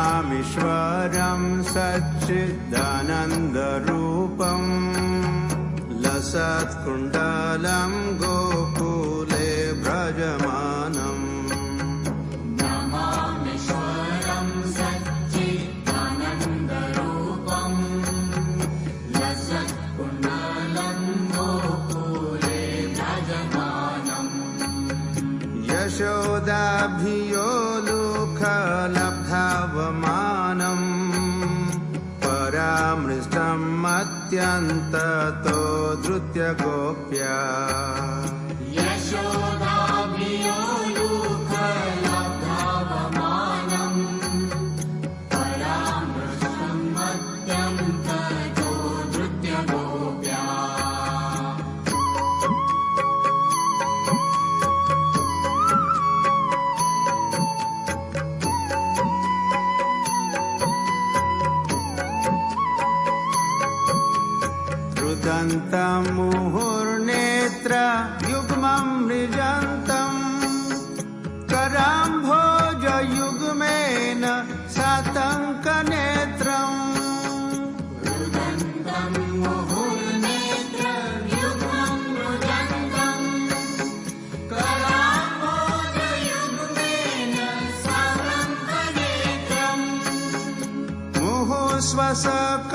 नमामीश्वरं सच्चिदानन्दरूपं लसत्कुण्डलं गोकुले व्रजमानम् नमामीश्वरं सच्चिदानन्दरूपं लसत्कुण्डलं गोकुले व्रजमानम् यशोदाभियो लब्धावमानम् परामृष्टम् अत्यन्ततो धृत्य गोप्या यशोदाभियो लब्धावमानम् परामृष्टम् अत्यन्ततो धृत्य गोप्या रुदन्तं मुहुर्नेत्र युग्मं मृजन्तम् कराम्भोजयुग्मेन सातङ्कनेत्रम् रुदन्तं मुहुर्नेत्र युग्मं मृजन्तम् कराम्भोजयुग्मेन सातङ्कनेत्रम्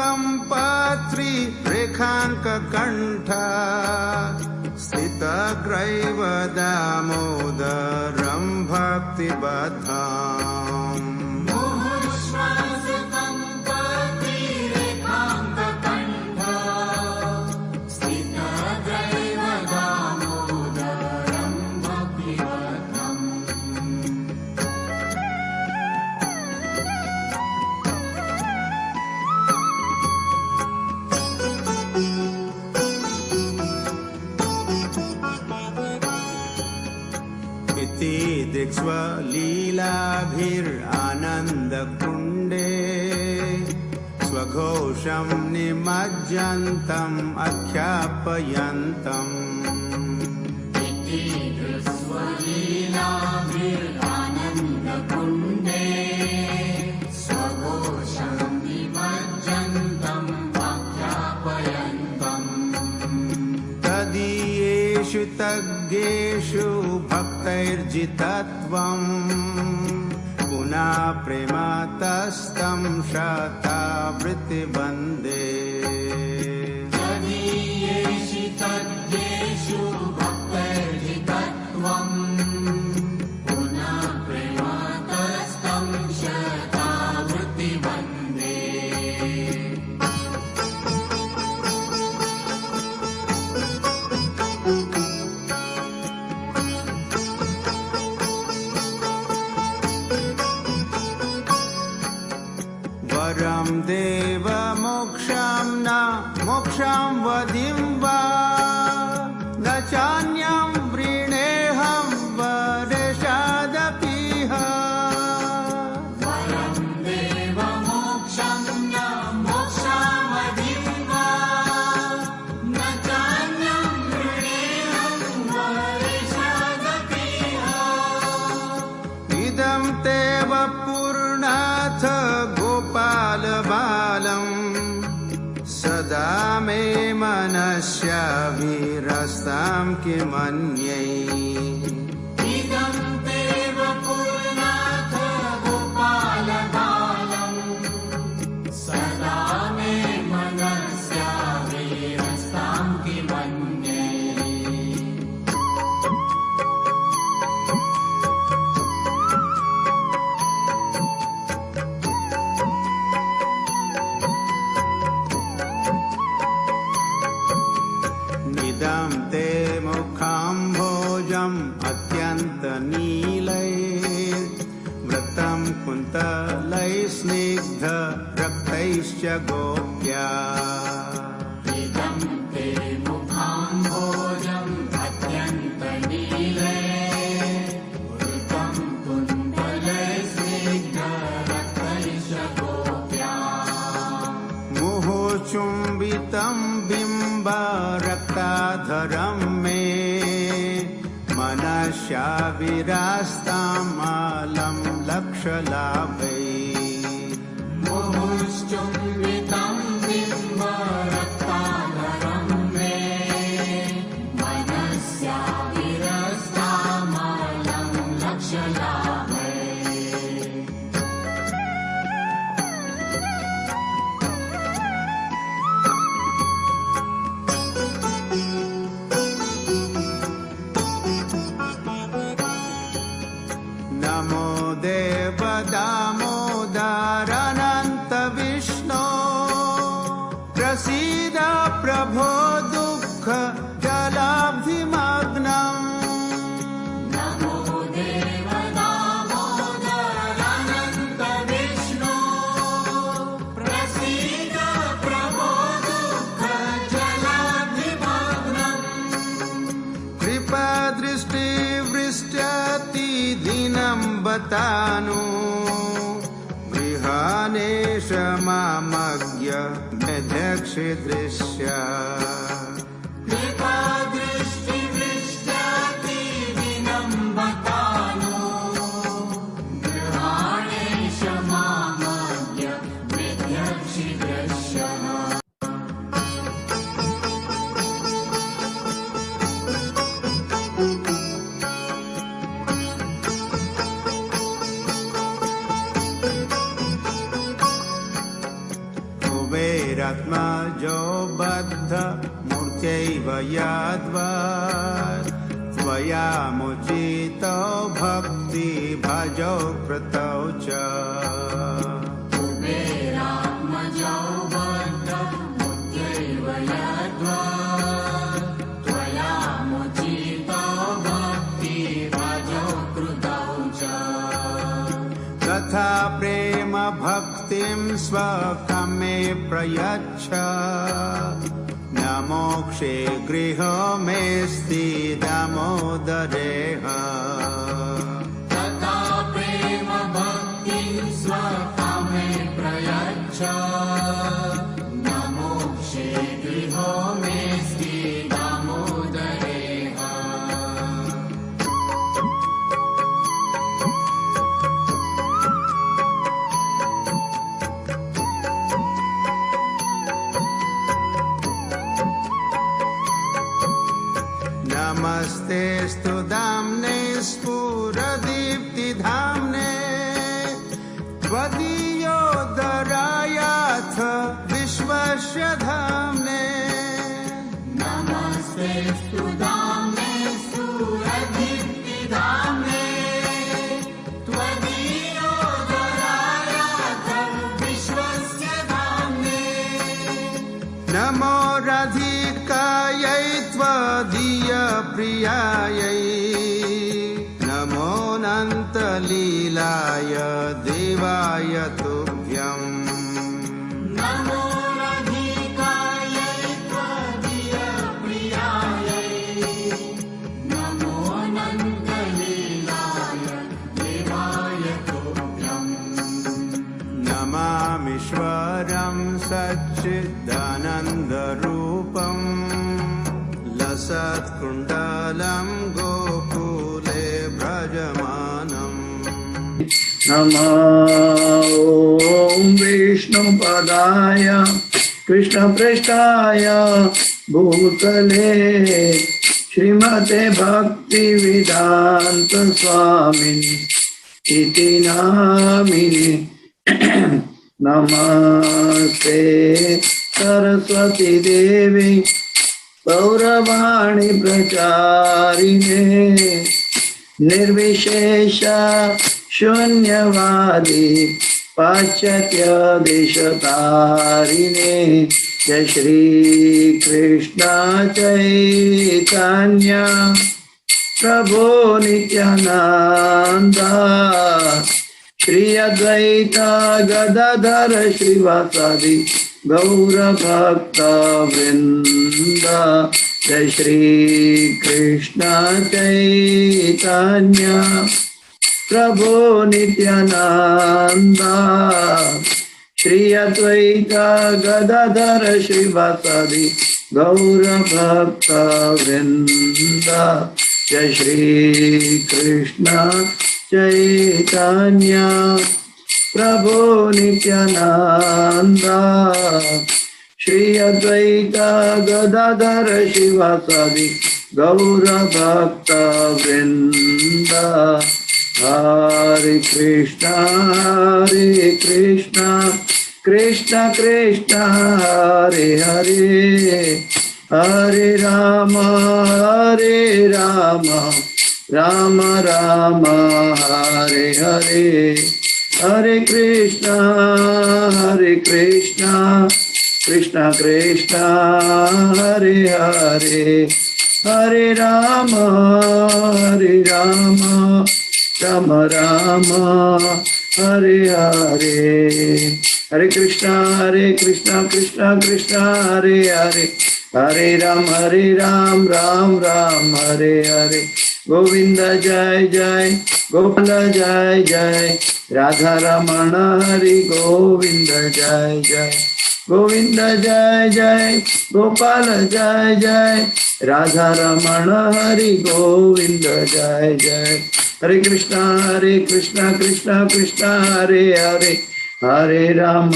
मुहुस्वसकम्पत्री रेखाङ्ककण्ठ स्थितग्रैव दामोदरं भक्तिबद्धाम् मुहुश्वासकम्पत्री रेखाङ्ककण्ठ स्थितग्रैव दामोदरं भक्तिबद्धम् इति दिक्स्वलीलाभिरानन्दकुण्डे स्वघोषं निमज्जन्तम् आख्यापयन्तम् इति स्वलीलाभिरानन्दकुण्डे स्वघोषं निमज्जन्तम् आख्यापयन्तम् तदीयेषु तज्ञेषु भक्तैर्जितत्वम् पुनः प्रेमातस्तं शतावृत्तिवन्दे तदीयेषु तज्ञेषु भक्तैर्जितत्वम् पुनः प्रेमातस्तं शतावृत्तिवन्दे वरं देव मोक्षं न मोक्षं वदिं वा न चान्यं वृणेऽहं वरेशादपीह वरं देव मोक्षं न मोक्षामधिं वा न चान्यं वृणेऽहं वरेशादपीह इदं ते वपुर्नाथ गोपालबालम् सदा मे मनस्याभिरस्तां किमन्यै इदं ते वपुर्नाथ गोपालबालम् सदा मे मनस्याभिरस्तां किमन्ये निदं ते मुखाम्भोजम् अत्यन्तनीलैर्वृतं कुन्तलैः स्निग्ध रक्तैश्च गोप्या इदं ते मुखाम्भोजम् अत्यन्तनीले वृतं कुन्तले स्निग्धरक्तैश्च गोप्या शोभितं बिम्ब रक्ताधरं मे मनस्या विरास्तामालं लक्षलाभै मुहुश्चुम्बितं बिम्बरक्ताधरं मे मनस्या विरस्तामलं लक्षलाभे नमो देव दामोदरानन्त विष्णो प्रसीद प्रभो दुःख जलाब्धिमग्नम् नमो देव दामोदरानन्त विष्णो प्रसीद प्रभो दुःख जलाब्धिमग्नम् कृपादृष्टिवृष्ट्यति दिनं बतानु गृहानेश मामज्ञ मेध्यक्षदृश्य कृपादृष्टिवृष्ट्याति दिनं बतानो गृहाणेश मामज्ञ मेध्यक्षिदृश्यः कुबेरात्मजो बद्ध मूर्त्यैव यद्वत् त्वया मुचितो भक्ति भजो कृतौ च कुबेरात्मजौ बद्धमुद्यैव यद्वत् त्वया मुचितो भक्तिभजौ कृतौ च तथा प्रेम भक्तिं स्वकमे प्रयच्छ न मोक्षे गृहो मेऽस्ति दामोदरेह तथा प्रेम भक्तिं स्वकामे प्रयच्छ न मोक्षे गृहो मेऽस्ति दामोदरेह नमस्तेऽस्तु दाम्ने स्फुरदीप्तिधाम्ने त्वदीयोदरायाथ विश्वस्य धाम्ने नमस्तेऽस्तु दाम्ने सुरदीप्तिधाम्ने त्वदीयोदरायाथ विश्वस्य धाम्ने नमो राधिकायै त्वदीयप्रियायै नमोऽनन्तलीलाय देवाय तुभ्यम् नमो राधिकायै त्वदीयप्रियायै नमोऽनन्तलीलाय देवाय तुभ्यम् नमामीश्वरं सच्चिदानन्दरूपम् लसत्कुण्डलं गोकुले भ्रजमानम् नमो ॐ विष्णुपदाय कृष्णपृष्ठाय भूतले श्रीमते भक्तिवेदान्त स्वामिनि इति नामिने नमस्ते सरस्वती देवी पौरवाणी प्रचारिणे निर्विशेष शून्यवादी पाश्चात्य देशतारिणे जय श्री कृष्ण चैतन्य प्रभो नित्यानंद श्री अद्वैत गदाधर श्रीवासादि गौर भक्त वृंद जय श्री कृष्ण चैतन्य प्रभो नित्यानंद श्री अद्वैत गदाधर श्रीवासादि गौर भक्त वृंद। जय श्री कृष्ण चैतन्य प्रभु नित्यानंद। श्री अद्वैत गदाधर श्रीवासादि गौर भक्त वृंद। हरे कृष्ण कृष्ण कृष्ण हरे हरे, हरे राम राम राम हरे हरे, हरे कृष्ण कृष्ण कृष्ण हरे हरे, हरे राम राम राम हरे हरे। हरे कृष्ण कृष्ण कृष्ण हरे हरे, हरे राम राम राम हरे हरे। गोविंद जय जय गोपाल जय जय, राधा रमण हरि गोविंद जय जय। गोविंद जय जय गोपाल जय जय, राधा रमण हरि गोविंद जय जय। हरे कृष्ण कृष्ण कृष्ण हरे हरे, हरे राम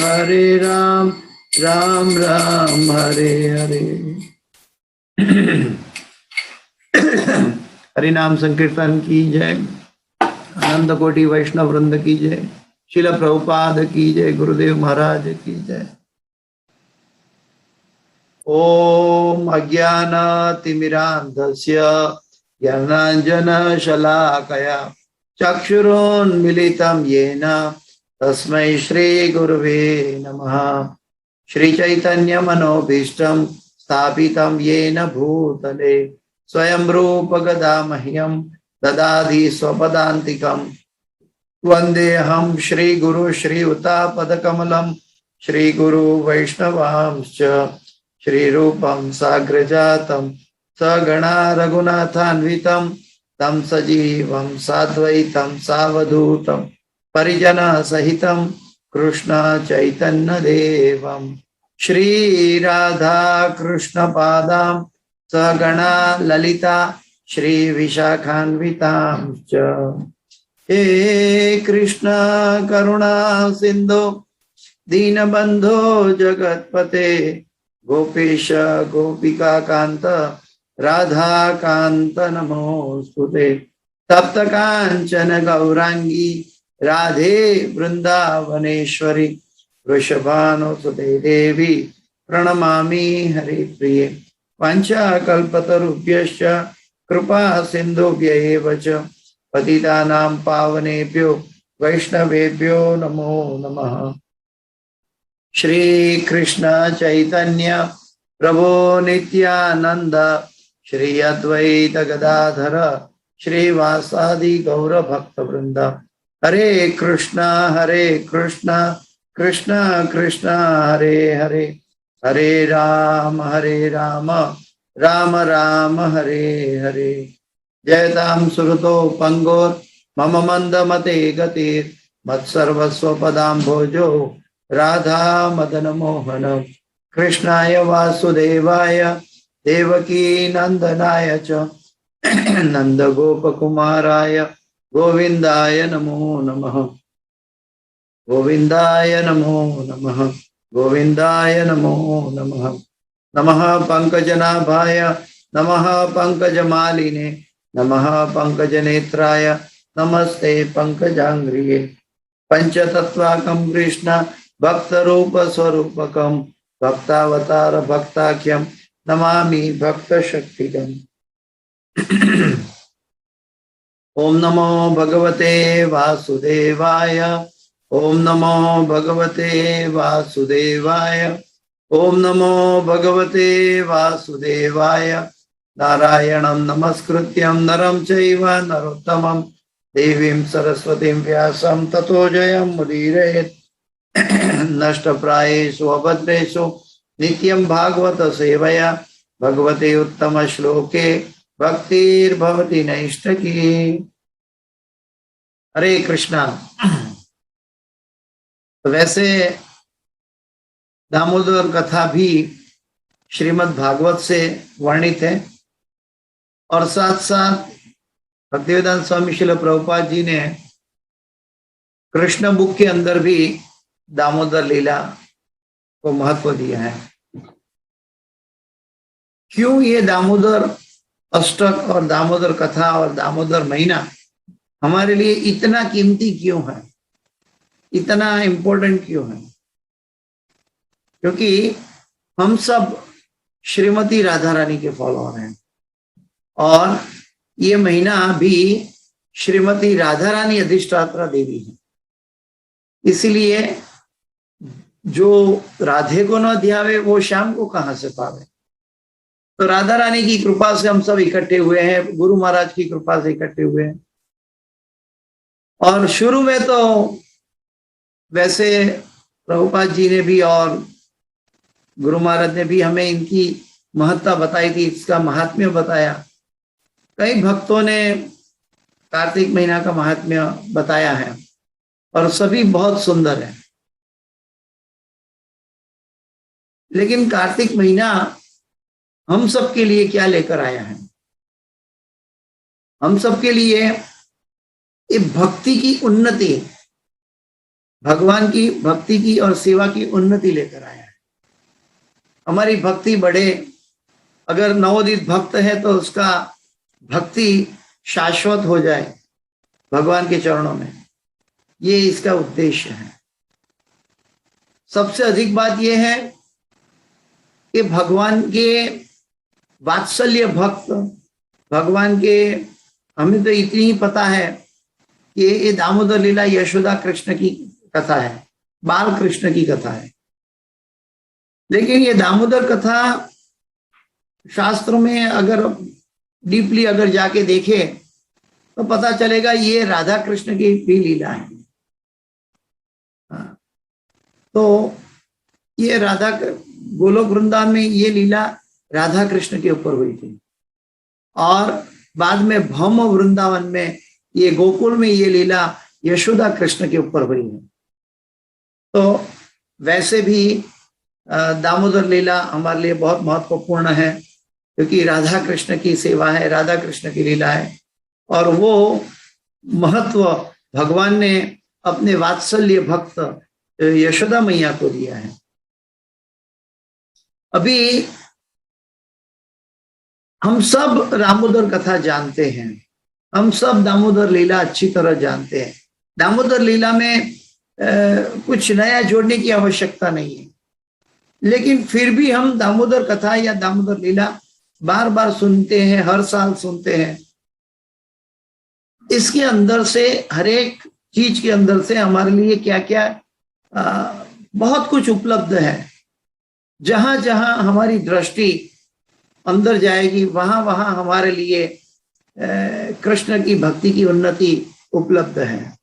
राम राम हरे हरे। हरि नाम संकीर्तन की जय, आनंद कोटि वैष्णव वृंद की जय, शिल प्रभुपाद की जय, गुरुदेव महाराज की जय। ओम अज्ञानतिमिरान्धस्य ज्ञानाञ्जनशलाकया चक्षुरोन्मिलितं येन तस्मै श्रीगुरुवे नमः। श्रीचैतन्यमनोभीष्टं स्थापितं येन भूतले स्वयं रूप गदा मह्यं ददाति स्वपदान्तिकं। वन्देऽहं श्रीगुरु श्रीयुतापदकमलं श्रीगुरु वैष्णवांश्च श्रीरूपं साग्रजातं सगणा रघुनाथान्वितं तं सजीवं साद्वैतं सावधूतं परिजनसहितं कृष्ण चैतन्यदेवं श्रीराधा कृष्णपादां सगणा ललिता श्रीविशाखान्वितांश्च। हे कृष्ण करुणा सिन्धो दीनबन्धो जगत्पते, गोपेश गोपिका कांत राधा कांत नमोस्तुते। तप्त कांचन गौरांगी राधे वृंदावनेश्वरी, वृषभानुसुते देवी प्रणमामि हरिप्रिये। वाञ्छाकल्पतरुभ्यश्च कृपा सिन्धुभ्य एव च पतितानां पावनेभ्यो वैष्णवेभ्यो नमो नमः। श्री कृष्ण चैतन्य प्रभु नित्यानंद, श्री अद्वैत गदाधर श्रीवासादि गौर भक्त वृंद। हरे कृष्ण कृष्ण कृष्ण हरे हरे, हरे राम राम राम हरे हरे। जयतां सुरतो पंगोर मम मंद मते गतिर, मत्सर्वस्व पदाम्भोजो राधा मदन मोहन। कृष्णाय वासुदेवाय देवकी नंदनाय च नंद गोपकुमाराय गोविंदाय नमो नमः, गोविंदाय नमो नमः, गोविंदाय नमो नमः। नमः पंकजनाभाय नमः पंकजमालिने, नमः पंकजनेत्राय नमस्ते पंकजांग्रिये। पंचतत्वाकं कृष्ण भक्त रूप स्वरूपकं, भक्तावतार भक्ताख्यं नमामि भक्त शक्तिकम्। ओम नमो भगवते वासुदेवाय, ओम नमो भगवते वासुदेवाय, ओम नमो भगवते वासुदेवाय। नारायणं नमस्कृत्यं नरं चैव नरोत्तमं, देवीं सरस्वतीं व्यासं ततो जयं मुदीरयेत्। नष्टप्रायेषु अभद्रेषु नित्यं भागवत सेवया, भगवते उत्तम श्लोके भक्तिर्भवति नैष्ठकी। हरे कृष्णा। तो वैसे दामोदर कथा भी श्रीमद् भागवत से वर्णित है और साथ साथ भक्तिवेदांत स्वामी श्रील प्रभुपाद जी ने कृष्ण बुक के अंदर भी दामोदर लीला को महत्व दिया है। क्यों ये दामोदर अष्टक और दामोदर कथा और दामोदर महीना हमारे लिए इतना कीमती क्यों है, इतना इम्पोर्टेंट क्यों है? क्योंकि हम सब श्रीमती राधा रानी के फॉलोअर हैं और ये महीना भी श्रीमती राधा रानी अधिष्ठात्रा देवी है। इसलिए जो राधे को न ध्यावे वो श्याम को कहां से पावे। तो राधा रानी की कृपा से हम सब इकट्ठे हुए हैं, गुरु महाराज की कृपा से इकट्ठे हुए हैं। और शुरू में तो वैसे प्रभुपाद जी ने भी और गुरु महाराज ने भी हमें इनकी महत्ता बताई थी, इसका महात्म्य बताया। कई भक्तों ने कार्तिक महीना का महात्म्य बताया है और सभी बहुत सुंदर है। लेकिन कार्तिक महीना हम सब के लिए क्या लेकर आया है? हम सब के लिए ये भक्ति की उन्नति, भगवान की भक्ति की और सेवा की उन्नति लेकर आया है। हमारी भक्ति बढ़े। अगर नवोदित भक्त है तो उसका भक्ति शाश्वत हो जाए भगवान के चरणों में, ये इसका उद्देश्य है। सबसे अधिक बात यह है कि भगवान के वात्सल्य भक्त, भगवान के, हमें तो इतनी ही पता है कि ये दामोदर लीला यशोदा कृष्ण की कथा है, बाल कृष्ण की कथा है। लेकिन ये दामोदर कथा शास्त्रों में अगर डीपली अगर जाके देखे तो पता चलेगा ये राधा कृष्ण की भी लीला है। तो ये राधा गोलोक वृंदावन में ये लीला राधा कृष्ण के ऊपर हुई थी और बाद में भौम वृंदावन में ये गोकुल में ये लीला यशोदा कृष्ण के ऊपर हुई है। तो वैसे भी दामोदर लीला हमारे लिए बहुत महत्वपूर्ण है क्योंकि राधा कृष्ण की सेवा है, राधा कृष्ण की लीला है और वो महत्व भगवान ने अपने वात्सल्य भक्त यशोदा मैया को दिया है। अभी हम सब दामोदर कथा जानते हैं, हम सब दामोदर लीला अच्छी तरह जानते हैं। दामोदर लीला में कुछ नया जोड़ने की आवश्यकता नहीं है, लेकिन फिर भी हम दामोदर कथा या दामोदर लीला बार बार सुनते हैं, हर साल सुनते हैं। इसके अंदर से, हर एक चीज के अंदर से हमारे लिए क्या क्या बहुत कुछ उपलब्ध है। जहां जहां हमारी दृष्टि अंदर जाएगी वहां वहां हमारे लिए कृष्ण की भक्ति की उन्नति उपलब्ध है।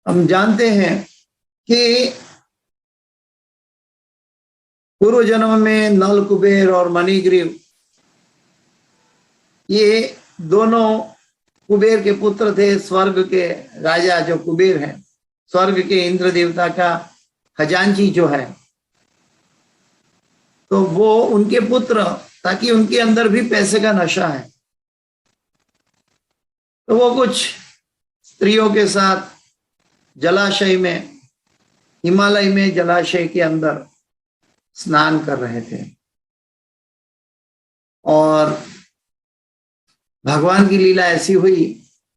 हम जानते हैं कि पूर्व जन्म में नल कुबेर और मणिग्रीव ये दोनों कुबेर के पुत्र थे। स्वर्ग के राजा जो कुबेर हैं, स्वर्ग के इंद्र देवता का खजांची जो है, तो वो उनके पुत्र, ताकि उनके अंदर भी पैसे का नशा है, तो वो कुछ स्त्रियों के साथ जलाशय में, हिमालय में जलाशय के अंदर स्नान कर रहे थे और भगवान की लीला ऐसी हुई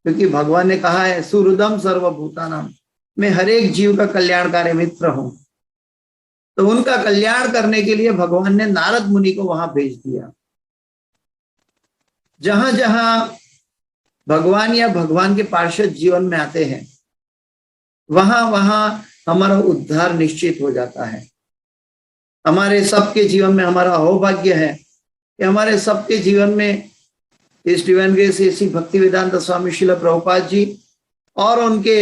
क्योंकि भगवान ने कहा है सुहृदम सर्वभूतानाम, मैं हर एक जीव का कल्याणकारी मित्र हूं। तो उनका कल्याण करने के लिए भगवान ने नारद मुनि को वहां भेज दिया। जहां जहां भगवान या भगवान के पार्षद जीवन में आते हैं वहां वहां हमारा उद्धार निश्चित हो जाता है। हमारे सबके जीवन में हमारा सौभाग्य है कि हमारे सबके जीवन में इस डिवाइन ग्रेस श्री भक्ति वेदांत स्वामी श्रील प्रभुपाद जी और उनके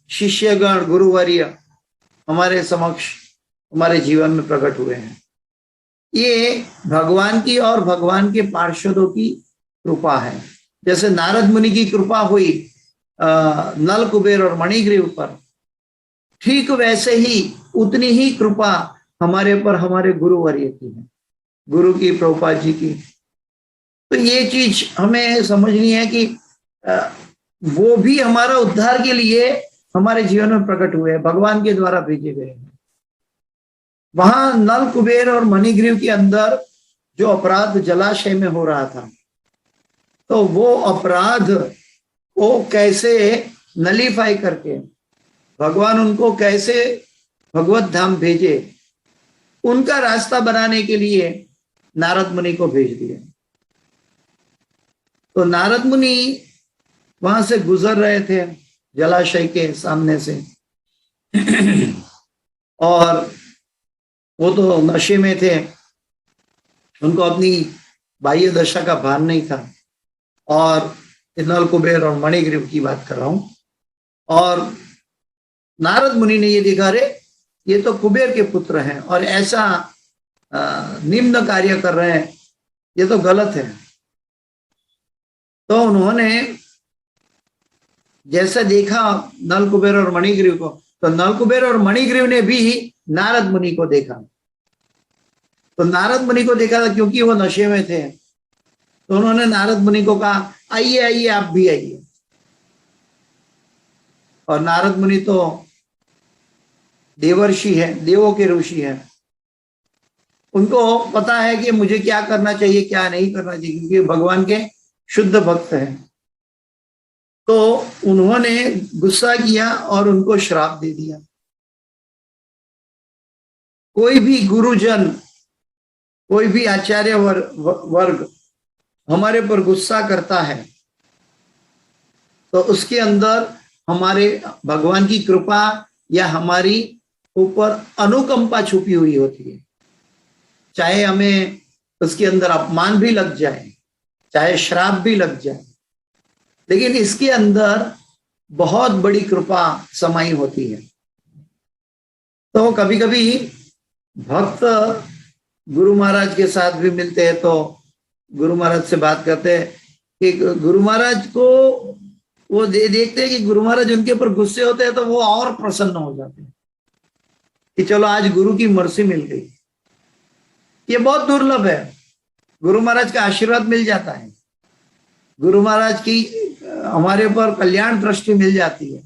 शिष्यगण गुरुवर्य हमारे समक्ष हमारे जीवन में प्रकट हुए हैं। ये भगवान की और भगवान के पार्षदों की कृपा है। जैसे नारद मुनि की कृपा हुई नल कुबेर और मणिग्रीव पर, ठीक वैसे ही उतनी ही कृपा हमारे पर हमारे गुरुवर्य की है, गुरु की, प्रभुपाद जी की। तो ये चीज हमें समझनी है कि वो भी हमारा उद्धार के लिए हमारे जीवन में प्रकट हुए हैं, भगवान के द्वारा भेजे गए हैं। वहां नल कुबेर और मणिग्रीव के अंदर जो अपराध जलाशय में हो रहा था, तो वो अपराध को कैसे नलीफाई करके भगवान उनको कैसे भगवत धाम भेजे, उनका रास्ता बनाने के लिए नारद मुनि को भेज दिया। तो नारद मुनि वहां से गुजर रहे थे जलाशय के सामने से और वो तो नशे में थे, उनको अपनी बाह्य दशा का भान नहीं था। और नल कुबेर और मणिग्रीव की बात कर रहा हूं। और नारद मुनि ने ये देखा, रे ये तो कुबेर के पुत्र हैं और ऐसा निम्न कार्य कर रहे हैं, ये तो गलत है। तो उन्होंने जैसे देखा नल कुबेर और मणिग्रीव को, तो नल कुबेर और मणिग्रीव ने भी नारद मुनि को देखा। तो नारद मुनि को देखा था क्योंकि वो नशे में थे, तो उन्होंने नारद मुनि को कहा, आइए आइए आप भी आइए। और नारद मुनि तो देवर्षि है, देवों के ऋषि है, उनको पता है कि मुझे क्या करना चाहिए क्या नहीं करना चाहिए, क्योंकि भगवान के शुद्ध भक्त हैं। तो उन्होंने गुस्सा किया और उनको श्राप दे दिया। कोई भी गुरुजन, कोई भी आचार्य वर्ग हमारे पर गुस्सा करता है तो उसके अंदर हमारे भगवान की कृपा या हमारी ऊपर अनुकंपा छुपी हुई होती है। चाहे हमें उसके अंदर अपमान भी लग जाए, चाहे श्राप भी लग जाए, लेकिन इसके अंदर बहुत बड़ी कृपा समाई होती है। तो कभी कभी भक्त गुरु महाराज के साथ भी मिलते हैं, तो गुरु महाराज से बात करते हैं कि गुरु महाराज को वो देखते हैं कि गुरु महाराज उनके ऊपर गुस्से होते हैं, तो वो और प्रसन्न हो जाते हैं कि चलो आज गुरु की मर्सी मिल गई। ये बहुत दुर्लभ है, गुरु महाराज का आशीर्वाद मिल जाता है, गुरु महाराज की हमारे ऊपर कल्याण दृष्टि मिल जाती है।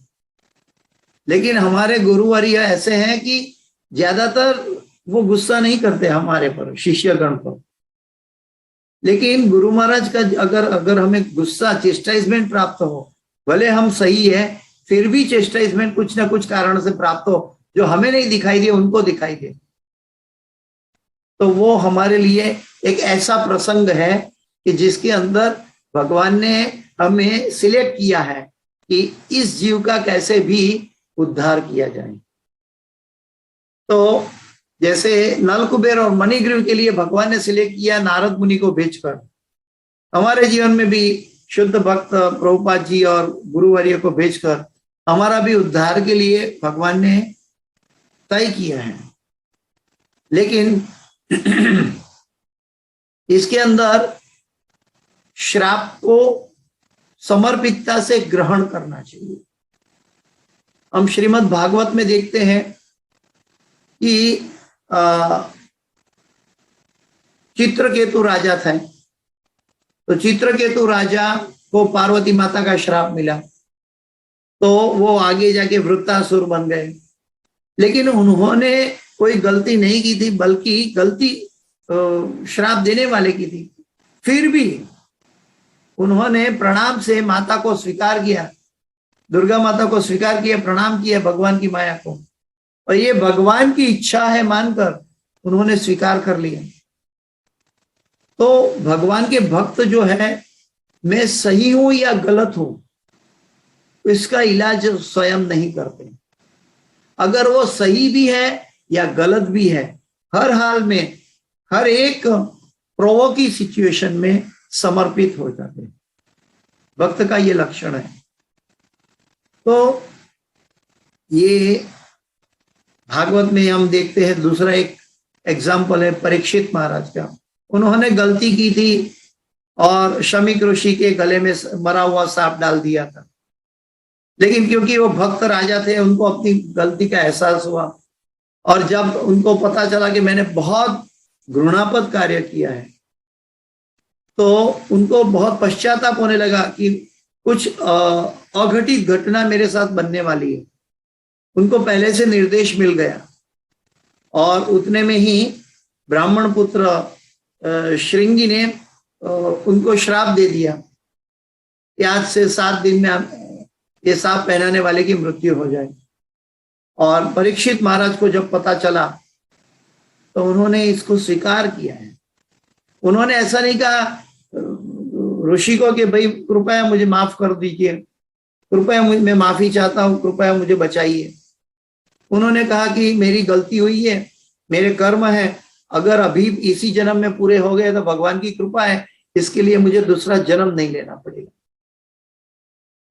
लेकिन हमारे गुरुवर्य ऐसे हैं कि ज्यादातर वो गुस्सा नहीं करते हमारे पर, शिष्यगण पर। लेकिन गुरु महाराज का अगर हमें गुस्सा, चेस्टाइजमेंट प्राप्त हो, भले हम सही है फिर भी चेस्टाइजमेंट कुछ ना कुछ कारण से प्राप्त हो, जो हमें नहीं दिखाई दे उनको दिखाई दे, तो वो हमारे लिए एक ऐसा प्रसंग है कि जिसके अंदर भगवान ने हमें सिलेक्ट किया है कि इस जीव का कैसे भी उद्धार किया जाए। तो जैसे नल कुबेर और मणिग्रीव के लिए भगवान ने सिलेक्ट किया नारद मुनि को भेजकर, हमारे जीवन में भी शुद्ध भक्त प्रभुपाद जी और गुरुवर्य को भेजकर हमारा भी उद्धार के लिए भगवान ने तय किया है। लेकिन इसके अंदर श्राप को समर्पितता से ग्रहण करना चाहिए। हम श्रीमद् भागवत में देखते हैं कि चित्रकेतु राजा थे, तो चित्रकेतु राजा को पार्वती माता का श्राप मिला, तो वो आगे जाके वृत्तासुर बन गए। लेकिन उन्होंने कोई गलती नहीं की थी, बल्कि गलती श्राप देने वाले की थी। फिर भी उन्होंने प्रणाम से माता को स्वीकार किया, दुर्गा माता को स्वीकार किया, प्रणाम किया भगवान की माया को, और ये भगवान की इच्छा है मानकर उन्होंने स्वीकार कर लिया। तो भगवान के भक्त जो है, मैं सही हूं या गलत हूं, इसका इलाज स्वयं नहीं करते। अगर वो सही भी है या गलत भी है, हर हाल में, हर एक प्रोवोकी सिचुएशन में समर्पित हो जाते हैं। भक्त का ये लक्षण है। तो ये भागवत में हम देखते हैं। दूसरा एक एग्जाम्पल है परीक्षित महाराज का। उन्होंने गलती की थी और शमीक ऋषि के गले में मरा हुआ सांप डाल दिया था। लेकिन क्योंकि वो भक्त राजा थे, उनको अपनी गलती का एहसास हुआ, और जब उनको पता चला कि मैंने बहुत घृणापद कार्य किया है, तो उनको बहुत पश्चाताप होने लगा कि कुछ अघटित घटना मेरे साथ बनने वाली है। उनको पहले से निर्देश मिल गया, और उतने में ही ब्राह्मण पुत्र श्रृंगी ने उनको श्राप दे दिया कि आज से 7 दिन में ये सांप पहनाने वाले की मृत्यु हो जाए। और परीक्षित महाराज को जब पता चला तो उन्होंने इसको स्वीकार किया है। उन्होंने ऐसा नहीं कहा ऋषि को कि भाई कृपया मुझे माफ कर दीजिए, कृपया मैं माफी चाहता हूं, कृपया मुझे बचाइए। उन्होंने कहा कि मेरी गलती हुई है, मेरे कर्म है, अगर अभी इसी जन्म में पूरे हो गए तो भगवान की कृपा है, इसके लिए मुझे दूसरा जन्म नहीं लेना पड़ेगा।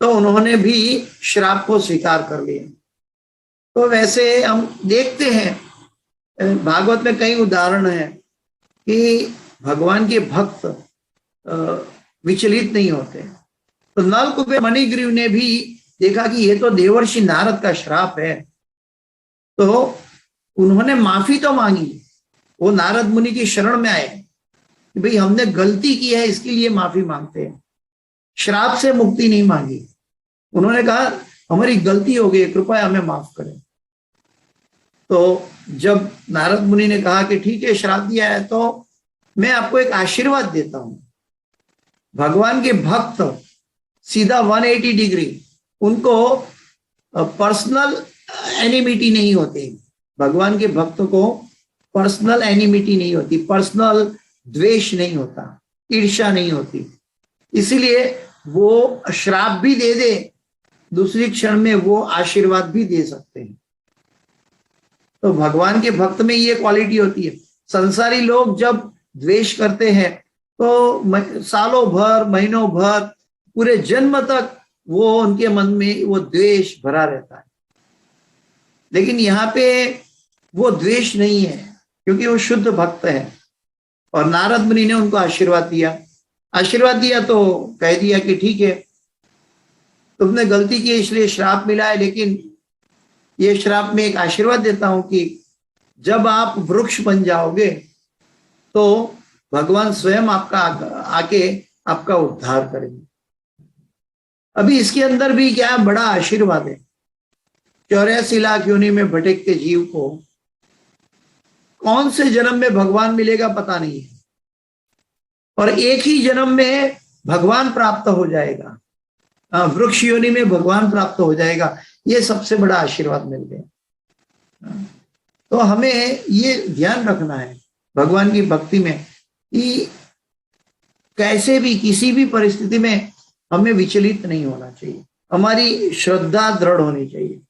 तो उन्होंने भी श्राप को स्वीकार कर लिया। तो वैसे हम देखते हैं भागवत में कई उदाहरण है कि भगवान के भक्त विचलित नहीं होते। तो नल कुबेर मणिग्रीव ने भी देखा कि ये तो देवर्षि नारद का श्राप है, तो उन्होंने माफी तो मांगी। वो नारद मुनि की शरण में आए कि भाई हमने गलती की है, इसके लिए माफी मांगते हैं, श्राप से मुक्ति नहीं मांगी। उन्होंने कहा हमारी गलती हो गई, कृपया हमें माफ करें। तो जब नारद मुनि ने कहा कि ठीक है श्राप दिया है, तो मैं आपको एक आशीर्वाद देता हूं। भगवान के भक्त सीधा 180 डिग्री, उनको पर्सनल एनिमिटी नहीं होती। भगवान के भक्त को पर्सनल एनिमिटी नहीं होती, पर्सनल द्वेष नहीं होता, ईर्ष्या नहीं होती। इसीलिए वो श्राप भी दे दे, दूसरी क्षण में वो आशीर्वाद भी दे सकते हैं। तो भगवान के भक्त में ये क्वालिटी होती है। संसारी लोग जब द्वेष करते हैं तो सालों भर, महीनों भर, पूरे जन्म तक वो उनके मन में वो द्वेष भरा रहता है। लेकिन यहाँ पे वो द्वेष नहीं है, क्योंकि वो शुद्ध भक्त है। और नारद मुनि ने उनको आशीर्वाद दिया। आशीर्वाद दिया तो कह दिया कि ठीक है तुमने गलती की इसलिए श्राप मिला है, लेकिन ये श्राप में एक आशीर्वाद देता हूं कि जब आप वृक्ष बन जाओगे तो भगवान स्वयं आपका आके आपका उद्धार करेंगे। अभी इसके अंदर भी क्या बड़ा आशीर्वाद है। 84 लाख योनि में भटकते जीव को कौन से जन्म में भगवान मिलेगा पता नहीं है, और एक ही जन्म में भगवान प्राप्त हो जाएगा, वृक्ष योनि में भगवान प्राप्त हो जाएगा। ये सबसे बड़ा आशीर्वाद मिल गया। तो हमें ये ध्यान रखना है भगवान की भक्ति में कि कैसे भी किसी भी परिस्थिति में हमें विचलित नहीं होना चाहिए, हमारी श्रद्धा दृढ़ होनी चाहिए।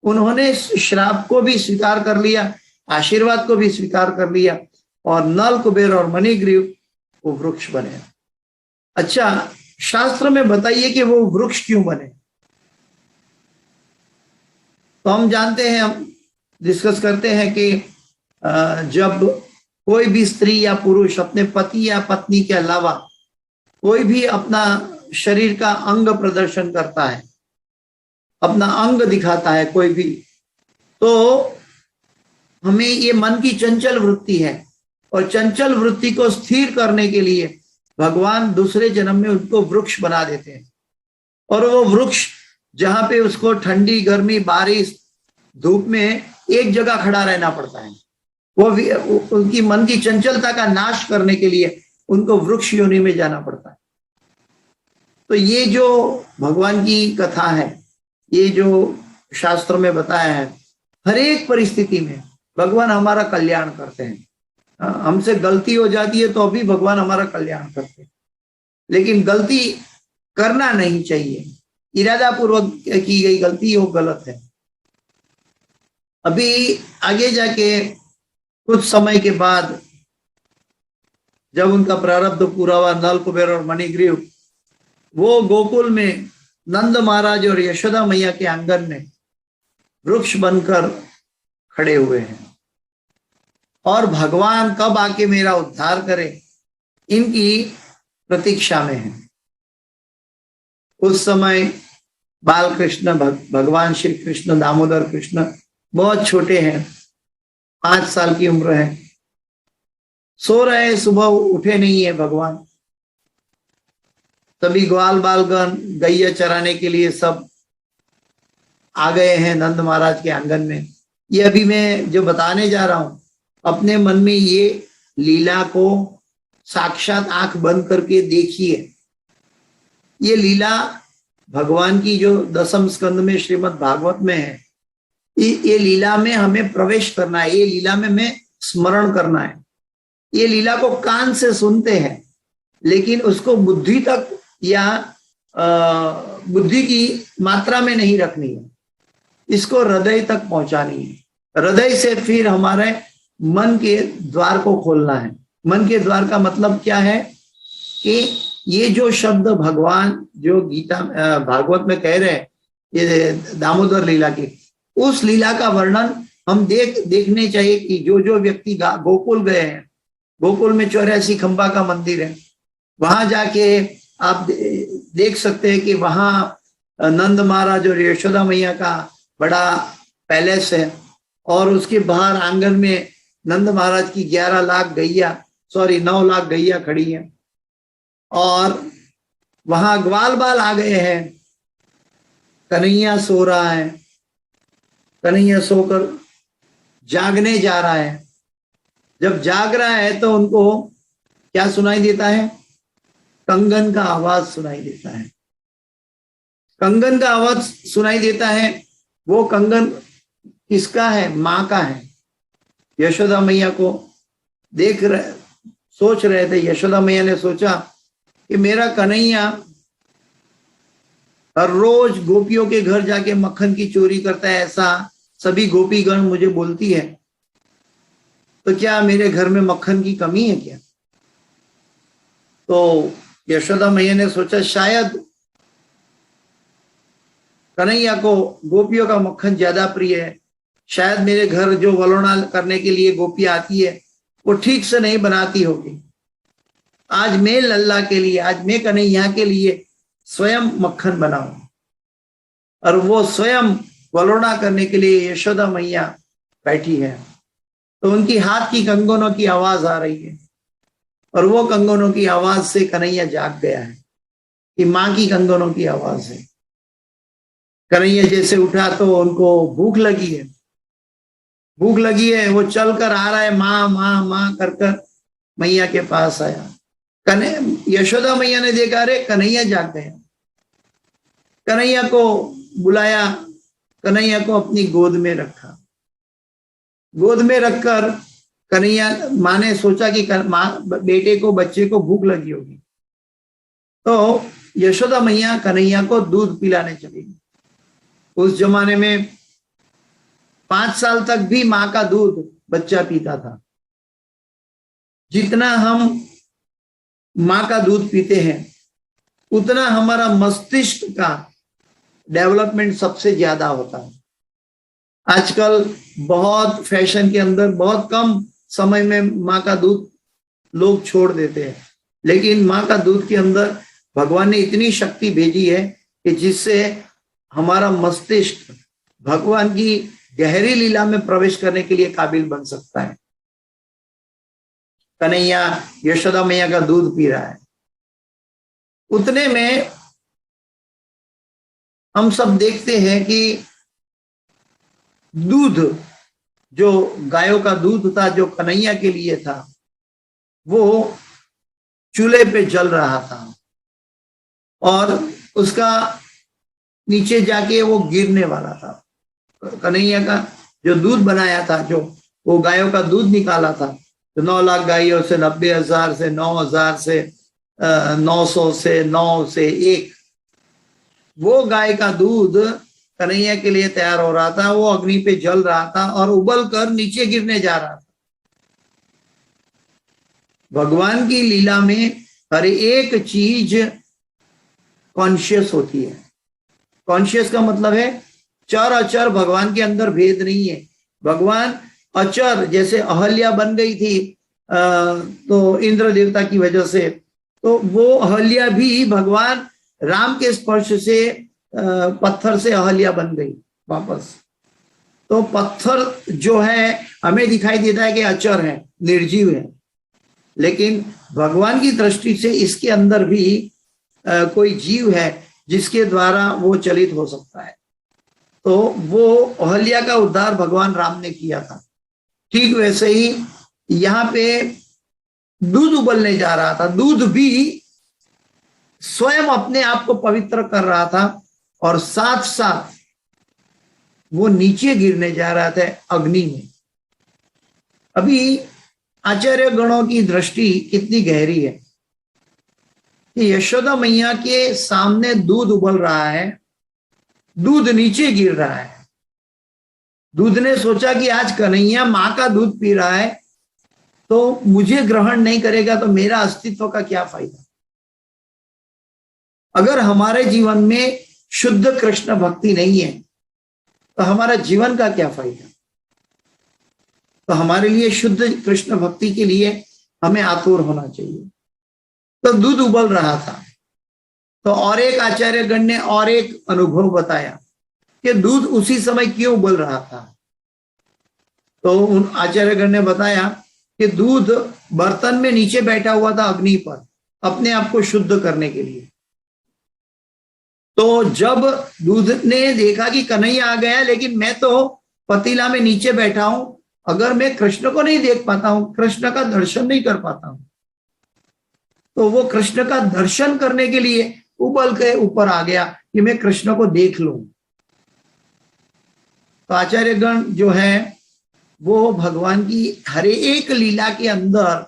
उन्होंने श्राप को भी स्वीकार कर लिया, आशीर्वाद को भी स्वीकार कर लिया, और नल कुबेर और मणिग्रीव वो वृक्ष बने। अच्छा, शास्त्र में बताइए कि वो वृक्ष क्यों बने। तो हम जानते हैं, हम डिस्कस करते हैं कि जब कोई भी स्त्री या पुरुष अपने पति या पत्नी के अलावा कोई भी अपना शरीर का अंग प्रदर्शन करता है, अपना अंग दिखाता है कोई भी, तो हमें ये मन की चंचल वृत्ति है, और चंचल वृत्ति को स्थिर करने के लिए भगवान दूसरे जन्म में उनको वृक्ष बना देते हैं। और वो वृक्ष जहां पे उसको ठंडी, गर्मी, बारिश, धूप में एक जगह खड़ा रहना पड़ता है, वो उनकी मन की चंचलता का नाश करने के लिए उनको वृक्ष योनि में जाना पड़ता है। तो ये जो भगवान की कथा है, ये जो शास्त्र में बताया है, हर एक परिस्थिति में भगवान हमारा कल्याण करते हैं। हमसे गलती हो जाती है तो अभी भगवान हमारा कल्याण करते हैं, लेकिन गलती करना नहीं चाहिए। इरादा पूर्वक की गई गलती वो गलत है। अभी आगे जाके कुछ समय के बाद जब उनका प्रारब्ध पूरा हुआ, नल कुबेर और मणिग्रीव वो गोकुल में नंद महाराज और यशोदा मैया के आंगन में वृक्ष बनकर खड़े हुए हैं, और भगवान कब आके मेरा उद्धार करे इनकी प्रतीक्षा में है। उस समय बाल कृष्ण भगवान श्री कृष्ण दामोदर कृष्ण बहुत छोटे हैं, 5 साल की उम्र है, सो रहे, सुबह उठे नहीं है भगवान। तभी ग्वाल बालगण गैया चराने के लिए सब आ गए हैं नंद महाराज के आंगन में। ये अभी मैं जो बताने जा रहा हूं, अपने मन में ये लीला को साक्षात आंख बंद करके देखिए। ये लीला भगवान की जो 10वें स्कंद में श्रीमद् भागवत में है, ये लीला में हमें प्रवेश करना है, ये लीला में हमें स्मरण करना है। ये लीला को कान से सुनते हैं, लेकिन उसको बुद्धि तक या बुद्धि की मात्रा में नहीं रखनी है, इसको हृदय तक पहुंचानी है। हृदय से फिर हमारे मन के द्वार को खोलना है। मन के द्वार का मतलब क्या है कि ये जो शब्द भगवान जो गीता भागवत में कह रहे हैं, ये दामोदर लीला की, उस लीला का वर्णन हम देखने चाहिए कि जो व्यक्ति गोकुल गए हैं, गोकुल में 84 खंबा का मंदिर है, वहां जाके आप देख सकते हैं कि वहां नंद महाराज और यशोदा मैया का बड़ा पैलेस है, और उसके बाहर आंगन में नंद महाराज की 9 लाख गैया खड़ी है, और वहां ग्वाल बाल आ गए हैं। कन्हैया सो रहा है, कन्हैया सोकर जागने जा रहा है। जब जाग रहा है तो उनको क्या सुनाई देता है? कंगन का आवाज सुनाई देता है। कंगन का आवाज सुनाई देता है। वो कंगन किसका है? माँ का है। यशोदा मैया को सोच रहे थे, यशोदा मैया ने सोचा कि मेरा कन्हैया हर रोज गोपियों के घर जाके मक्खन की चोरी करता है, ऐसा सभी गोपीगण मुझे बोलती है, तो क्या मेरे घर में मक्खन की कमी है क्या? तो यशोदा मैया ने सोचा शायद कन्हैया को गोपियों का मक्खन ज्यादा प्रिय है, शायद मेरे घर जो वलोना करने के लिए गोपियां आती है वो ठीक से नहीं बनाती होगी। आज मैं लल्ला के लिए, आज मैं कन्हैया के लिए स्वयं मक्खन बनाऊं। और वो स्वयं वलोना करने के लिए यशोदा मैया बैठी है, तो उनकी हाथ की कंगनों की आवाज आ रही है, और वो कंगनों की आवाज से कन्हैया जाग गया है कि माँ की कंगनों की आवाज है। कन्हैया जैसे उठा तो उनको भूख लगी है, वो चलकर आ रहा है, माँ माँ माँ कर कर मैया के पास आया। यशोदा मैया ने देखा, अरे कन्हैया जाग गया। कन्हैया को बुलाया, कन्हैया को अपनी गोद में रखा। गोद में रखकर कन्हैया, माँ ने सोचा कि बेटे को, बच्चे को भूख लगी होगी, तो यशोदा मैया कन्हैया को दूध पिलाने चली। उस जमाने में 5 साल तक भी माँ का दूध बच्चा पीता था। जितना हम माँ का दूध पीते हैं उतना हमारा मस्तिष्क का डेवलपमेंट सबसे ज्यादा होता है। आजकल बहुत फैशन के अंदर बहुत कम समय में माँ का दूध लोग छोड़ देते हैं, लेकिन माँ का दूध के अंदर भगवान ने इतनी शक्ति भेजी है कि जिससे हमारा मस्तिष्क भगवान की गहरी लीला में प्रवेश करने के लिए काबिल बन सकता है। कन्हैया यशोदा मैया का दूध पी रहा है। उतने में हम सब देखते हैं कि दूध, जो गायों का दूध था, जो कन्हैया के लिए था, वो चूल्हे पे जल रहा था, और उसका नीचे जाके वो गिरने वाला था। कन्हैया का जो दूध बनाया था, जो वो गायों का दूध निकाला था, तो 9 लाख गायों से 90,000 से 9,000 से 900 से 9 से 1, वो गाय का दूध कन्हैया के लिए तैयार हो रहा था। वो अग्नि पे जल रहा था और उबल कर नीचे गिरने जा रहा था। भगवान की लीला में हर एक चीज कॉन्शियस होती है। कॉन्शियस का मतलब है चर अचर, भगवान के अंदर भेद नहीं है। भगवान अचर, जैसे अहल्या बन गई थी तो इंद्र देवता की वजह से, तो वो अहल्या भी भगवान राम के स्पर्श से पत्थर से अहल्या बन गई वापस। तो पत्थर जो है हमें दिखाई देता है कि अचर है, निर्जीव है, लेकिन भगवान की दृष्टि से इसके अंदर भी कोई जीव है जिसके द्वारा वो चलित हो सकता है। तो वो अहल्या का उद्धार भगवान राम ने किया था। ठीक वैसे ही यहाँ पे दूध उबलने जा रहा था, दूध भी स्वयं अपने आप को पवित्र कर रहा था और साथ साथ वो नीचे गिरने जा रहा था अग्नि में। अभी आचार्य गणों की दृष्टि कितनी गहरी है कि यशोदा मैया के सामने दूध उबल रहा है, दूध नीचे गिर रहा है। दूध ने सोचा कि आज कन्हैया मां का दूध पी रहा है तो मुझे ग्रहण नहीं करेगा तो मेरा अस्तित्व का क्या फायदा। अगर हमारे जीवन में शुद्ध कृष्ण भक्ति नहीं है तो हमारा जीवन का क्या फायदा। तो हमारे लिए शुद्ध कृष्ण भक्ति के लिए हमें आतुर होना चाहिए। तो दूध उबल रहा था, तो और एक आचार्यगण ने और एक अनुभव बताया कि दूध उसी समय क्यों उबल रहा था। तो उन आचार्यगण ने बताया कि दूध बर्तन में नीचे बैठा हुआ था अग्नि पर, अपने आप को शुद्ध करने के लिए। तो जब दूध ने देखा कि कन्हैया आ गया, लेकिन मैं तो पतीला में नीचे बैठा हूं, अगर मैं कृष्ण को नहीं देख पाता हूं, कृष्ण का दर्शन नहीं कर पाता हूं, तो वो कृष्ण का दर्शन करने के लिए उबल के ऊपर आ गया कि मैं कृष्ण को देख लूं। तो आचार्यगण जो है वो भगवान की हर एक लीला के अंदर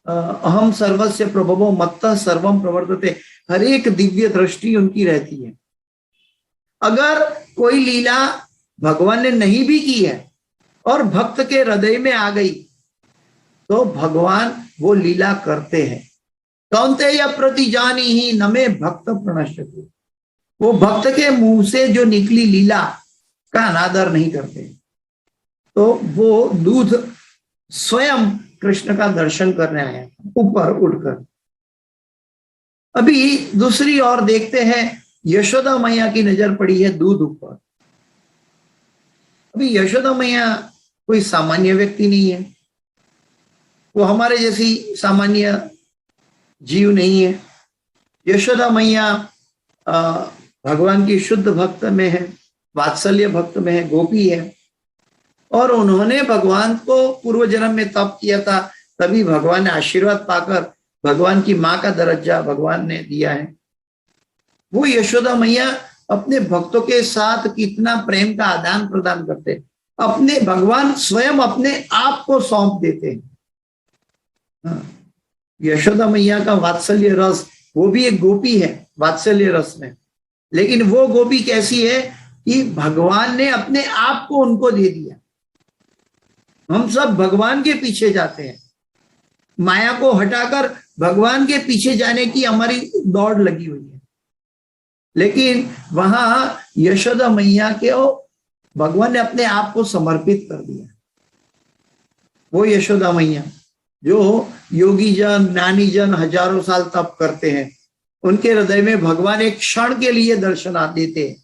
अहम सर्वस्य प्रभवो मत्तः सर्वम प्रवर्तते, हर एक दिव्य दृष्टि उनकी रहती है। अगर कोई लीला भगवान ने नहीं भी की है और भक्त के हृदय में आ गई तो भगवान वो लीला करते हैं। कौन्तेय प्रतिजानी ही नमे भक्त प्रणश्यति, वो भक्त के मुंह से जो निकली लीला का अनादर नहीं करते। तो वो दूध स्वयं कृष्ण का दर्शन करने आया ऊपर उड़कर। अभी दूसरी ओर देखते हैं, यशोदा मैया की नजर पड़ी है दूध ऊपर। अभी यशोदा मैया कोई सामान्य व्यक्ति नहीं है, वो हमारे जैसी सामान्य जीव नहीं है। यशोदा मैया भगवान की शुद्ध भक्त में है, वात्सल्य भक्त में है, गोपी है, और उन्होंने भगवान को पूर्व जन्म में तप किया था, तभी भगवान ने आशीर्वाद पाकर भगवान की मां का दर्जा भगवान ने दिया है। वो यशोदा मैया अपने भक्तों के साथ कितना प्रेम का आदान प्रदान करते हैं, अपने भगवान स्वयं अपने आप को सौंप देते हैं। यशोदा मैया का वात्सल्य रस, वो भी एक गोपी है वात्सल्य रस में, लेकिन वो गोपी कैसी है कि भगवान ने अपने आप को उनको दे दिया। हम सब भगवान के पीछे जाते हैं, माया को हटाकर भगवान के पीछे जाने की हमारी दौड़ लगी हुई है, लेकिन वहां यशोदा मैया के भगवान ने अपने आप को समर्पित कर दिया। वो यशोदा मैया जो योगी जन ज्ञानी जन हजारों साल तप करते हैं, उनके हृदय में भगवान एक क्षण के लिए दर्शन देते हैं।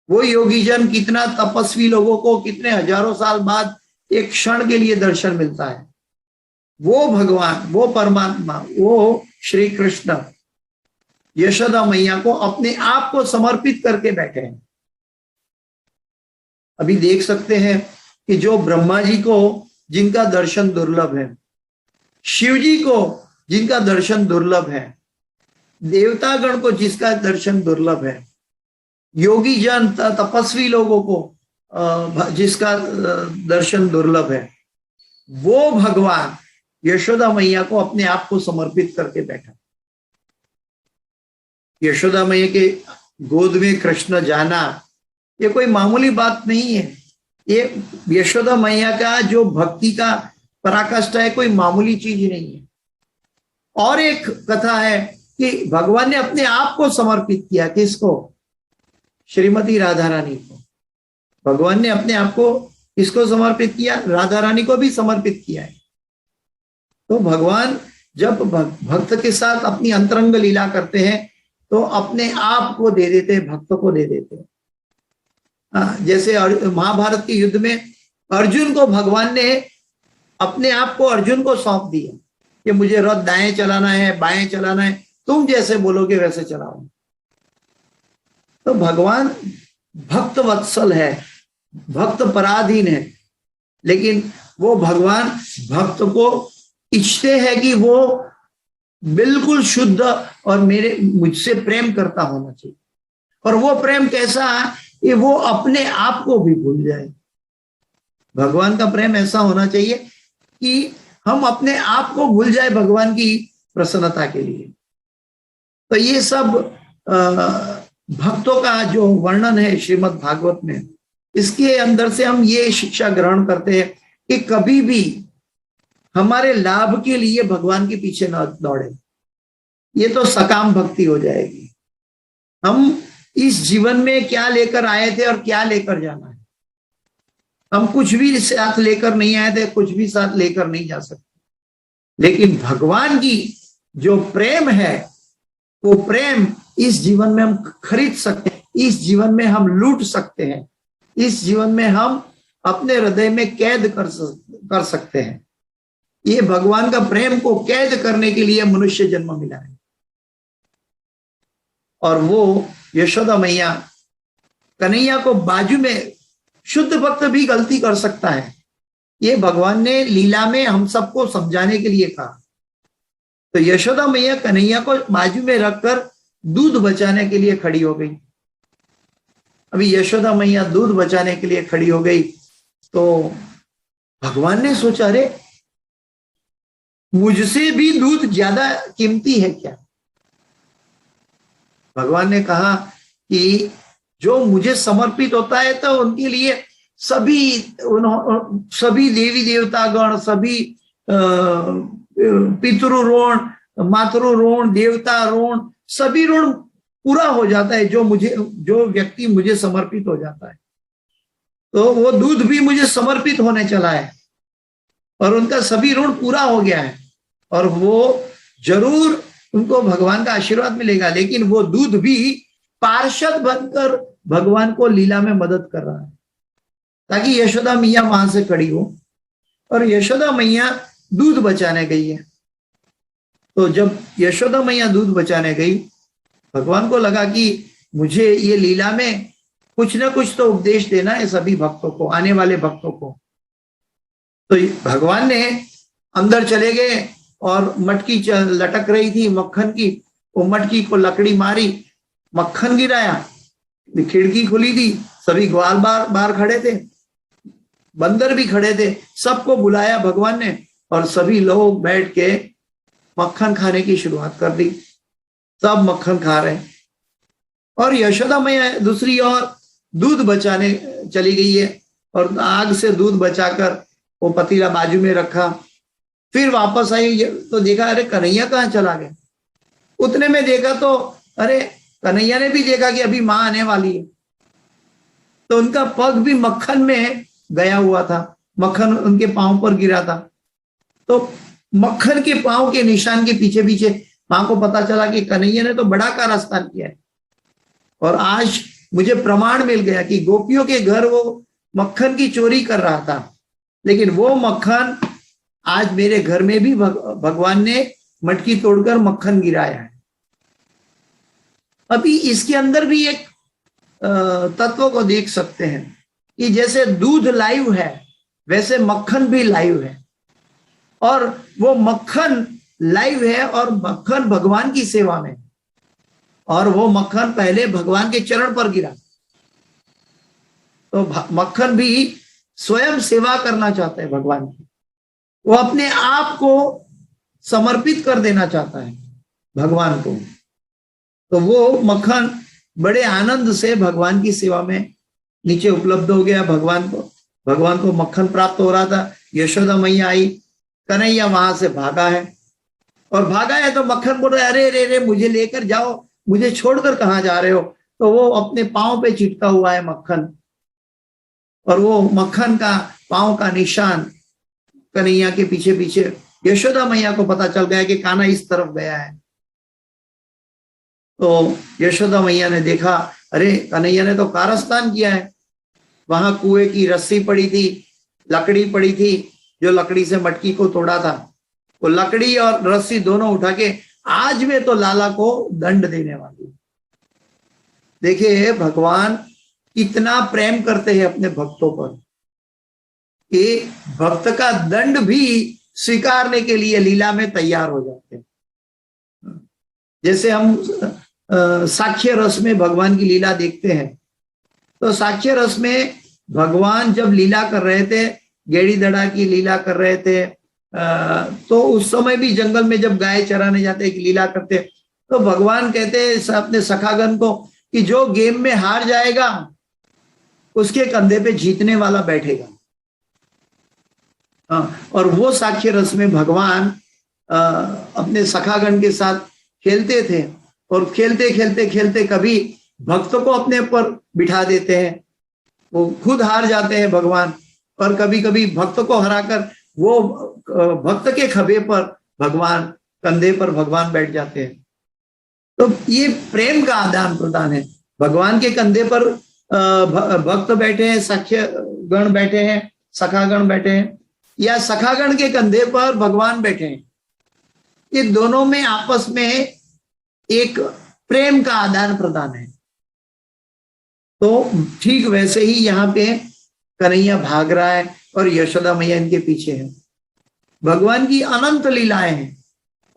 वो योगी जन कितना तपस्वी लोगों को कितने हजारों साल बाद एक क्षण के लिए दर्शन मिलता है। वो भगवान, वो परमात्मा, वो श्री कृष्ण यशोदा मैया को अपने आप को समर्पित करके बैठे हैं। अभी देख सकते हैं कि जो ब्रह्मा जी को जिनका दर्शन दुर्लभ है, शिव जी को जिनका दर्शन दुर्लभ है, देवतागण को जिसका दर्शन दुर्लभ है, योगी जन तपस्वी लोगों को जिसका दर्शन दुर्लभ है, वो भगवान यशोदा मैया को अपने आप को समर्पित करके बैठा। यशोदा मैया के गोद में कृष्ण जाना ये कोई मामूली बात नहीं है। ये यशोदा मैया का जो भक्ति का पराकाष्ठा है, कोई मामूली चीज नहीं है। और एक कथा है कि भगवान ने अपने आप को समर्पित किया, किसको? श्रीमती राधा रानी को। भगवान ने अपने आप को किसको समर्पित किया? राधा रानी को भी समर्पित किया है। तो भगवान जब भक्त के साथ अपनी अंतरंग लीला करते हैं तो अपने आप को दे देते, भक्त को दे देते। जैसे महाभारत के युद्ध में अर्जुन को भगवान ने अपने आप को अर्जुन को सौंप दिया कि मुझे रथ दाएं चलाना है, बाएं चलाना है, तुम जैसे बोलोगे वैसे चलाओ। तो भगवान भक्त वत्सल है, भक्त पराधीन है, लेकिन वो भगवान भक्त को इच्छते हैं कि वो बिल्कुल शुद्ध और मुझसे प्रेम करता होना चाहिए। और वो प्रेम कैसा है कि वो अपने आप को भी भूल जाए। भगवान का प्रेम ऐसा होना चाहिए कि हम अपने आप को भूल जाए भगवान की प्रसन्नता के लिए। तो ये सब भक्तों का जो वर्णन है श्रीमद् भागवत में, इसके अंदर से हम ये शिक्षा ग्रहण करते हैं कि कभी भी हमारे लाभ के लिए भगवान के पीछे न दौड़े। ये तो सकाम भक्ति हो जाएगी। हम इस जीवन में क्या लेकर आए थे और क्या लेकर जाना है, हम कुछ भी साथ लेकर नहीं आए थे, कुछ भी साथ लेकर नहीं जा सकते। लेकिन भगवान की जो प्रेम है, वो प्रेम इस जीवन में हम खरीद सकते हैं, इस जीवन में हम लूट सकते हैं, इस जीवन में हम अपने हृदय में कैद कर सकते हैं। ये भगवान का प्रेम को कैद करने के लिए मनुष्य जन्म मिला है। और वो यशोदा मैया कन्हैया को बाजू में, शुद्ध भक्त भी गलती कर सकता है, ये भगवान ने लीला में हम सबको समझाने के लिए कहा। तो यशोदा मैया कन्हैया को बाजू में रखकर दूध बचाने के लिए खड़ी हो गई। अभी यशोदा मैया दूध बचाने के लिए खड़ी हो गई तो भगवान ने सोचा, अरे मुझसे भी दूध ज्यादा कीमती है क्या? भगवान ने कहा कि जो मुझे समर्पित होता है तो उनके लिए सभी देवी देवतागण, सभी पितृ मातृ देवता ऋण, सभी ऋण पूरा हो जाता है जो व्यक्ति मुझे समर्पित हो जाता है। तो वो दूध भी मुझे समर्पित होने चला है और उनका सभी ऋण पूरा हो गया है और वो जरूर उनको भगवान का आशीर्वाद मिलेगा। लेकिन वो दूध भी पार्षद बनकर भगवान को लीला में मदद कर रहा है ताकि यशोदा मैया वहां से खड़ी हो। और यशोदा मैया दूध बचाने गई है। तो जब यशोदा मैया दूध बचाने गई, भगवान को लगा कि मुझे ये लीला में कुछ ना कुछ तो उपदेश देना है सभी भक्तों को, आने वाले भक्तों को। तो भगवान ने अंदर चले गए और मटकी लटक रही थी मक्खन की, वो मटकी को लकड़ी मारी, मक्खन गिराया, खिड़की खुली थी, सभी ग्वाल बाहर खड़े थे, बंदर भी खड़े थे, सबको बुलाया भगवान ने और सभी लोग बैठ के मक्खन खाने की शुरुआत कर दी। सब मक्खन खा रहे। और यशोदा मैया दूसरी ओर दूध बचाने चली गई है और आग से दूध बचाकर वो पतीला बाजू में रखा। फिर वापस आई तो देखा, अरे कन्हैया कहाँ चला गया। उतने में देखा तो अरे कन्हैया ने भी देखा कि अभी माँ आने वाली है। तो उनका पग भी मक्खन में गया हुआ था, मक्खन उनके पांव पर गिरा था। तो मक्खन के पांव के निशान के पीछे पीछे माँ को पता चला कि कन्हैया ने तो बड़ा कारस्तान किया है। और आज मुझे प्रमाण मिल गया कि गोपियों के घर वो मक्खन की चोरी कर रहा था, लेकिन वो मक्खन आज मेरे घर में भी भगवान ने मटकी तोड़कर मक्खन गिराया है। अभी इसके अंदर भी एक तत्व को देख सकते हैं कि जैसे दूध लाइव है वैसे मक्खन भी लाइव है। और वो मक्खन लाइव है और मक्खन भगवान की सेवा में, और वो मक्खन पहले भगवान के चरण पर गिरा। तो मक्खन भी स्वयं सेवा करना चाहता है भगवान की, वो अपने आप को समर्पित कर देना चाहता है भगवान को। तो वो मक्खन बड़े आनंद से भगवान की सेवा में नीचे उपलब्ध हो गया। भगवान को मक्खन प्राप्त हो रहा था। यशोदा मैया आई, कन्हैया वहां से भागा है, और भागा है तो मक्खन बोल रहा है, अरे रे रे मुझे लेकर जाओ, मुझे छोड़कर कहाँ जा रहे हो। तो वो अपने पांव पे चिपका हुआ है मक्खन, और वो मक्खन का पांव का निशान कन्हैया के पीछे पीछे यशोदा मैया को पता चल गया कि कान्हा इस तरफ गया है। तो यशोदा मैया ने देखा, अरे कन्हैया ने तो कारस्तान किया है, वहां कुएं की रस्सी पड़ी थी, लकड़ी पड़ी थी, जो लकड़ी से मटकी को तोड़ा था, वो लकड़ी और रस्सी दोनों उठा के आज में तो लाला को दंड देने वाली। देखिए भगवान कितना प्रेम करते हैं अपने भक्तों पर, कि भक्त का दंड भी स्वीकारने के लिए लीला में तैयार हो जाते हैं। जैसे हम साक्ष्य रस में भगवान की लीला देखते हैं, तो साक्ष्य रस में भगवान जब लीला कर रहे थे, गेड़ी दड़ा की लीला कर रहे थे, तो उस समय भी जंगल में जब गाय चराने जाते एक लीला करते, तो भगवान कहते अपने सखागण को कि जो गेम में हार जाएगा उसके कंधे पे जीतने वाला बैठेगा। और वो साक्ष्य रस में भगवान अपने सखागण के साथ खेलते थे, और खेलते खेलते खेलते कभी भक्त को अपने ऊपर बिठा देते हैं, वो खुद हार जाते हैं भगवान, और कभी कभी भक्त को हराकर वो भक्त के खभे पर भगवान, कंधे पर भगवान बैठ जाते हैं। तो ये प्रेम का आदान प्रदान है। भगवान के कंधे पर भक्त बैठे हैं, साक्ष्य गण बैठे हैं, सखागण बैठे हैं, या सखागण के कंधे पर भगवान बैठे हैं। ये दोनों में आपस में एक प्रेम का आदान प्रदान है। तो ठीक वैसे ही यहाँ पे कन्हैया भाग रहा है और यशोदा मैया इनके पीछे है। भगवान की अनंत लीलाएं हैं,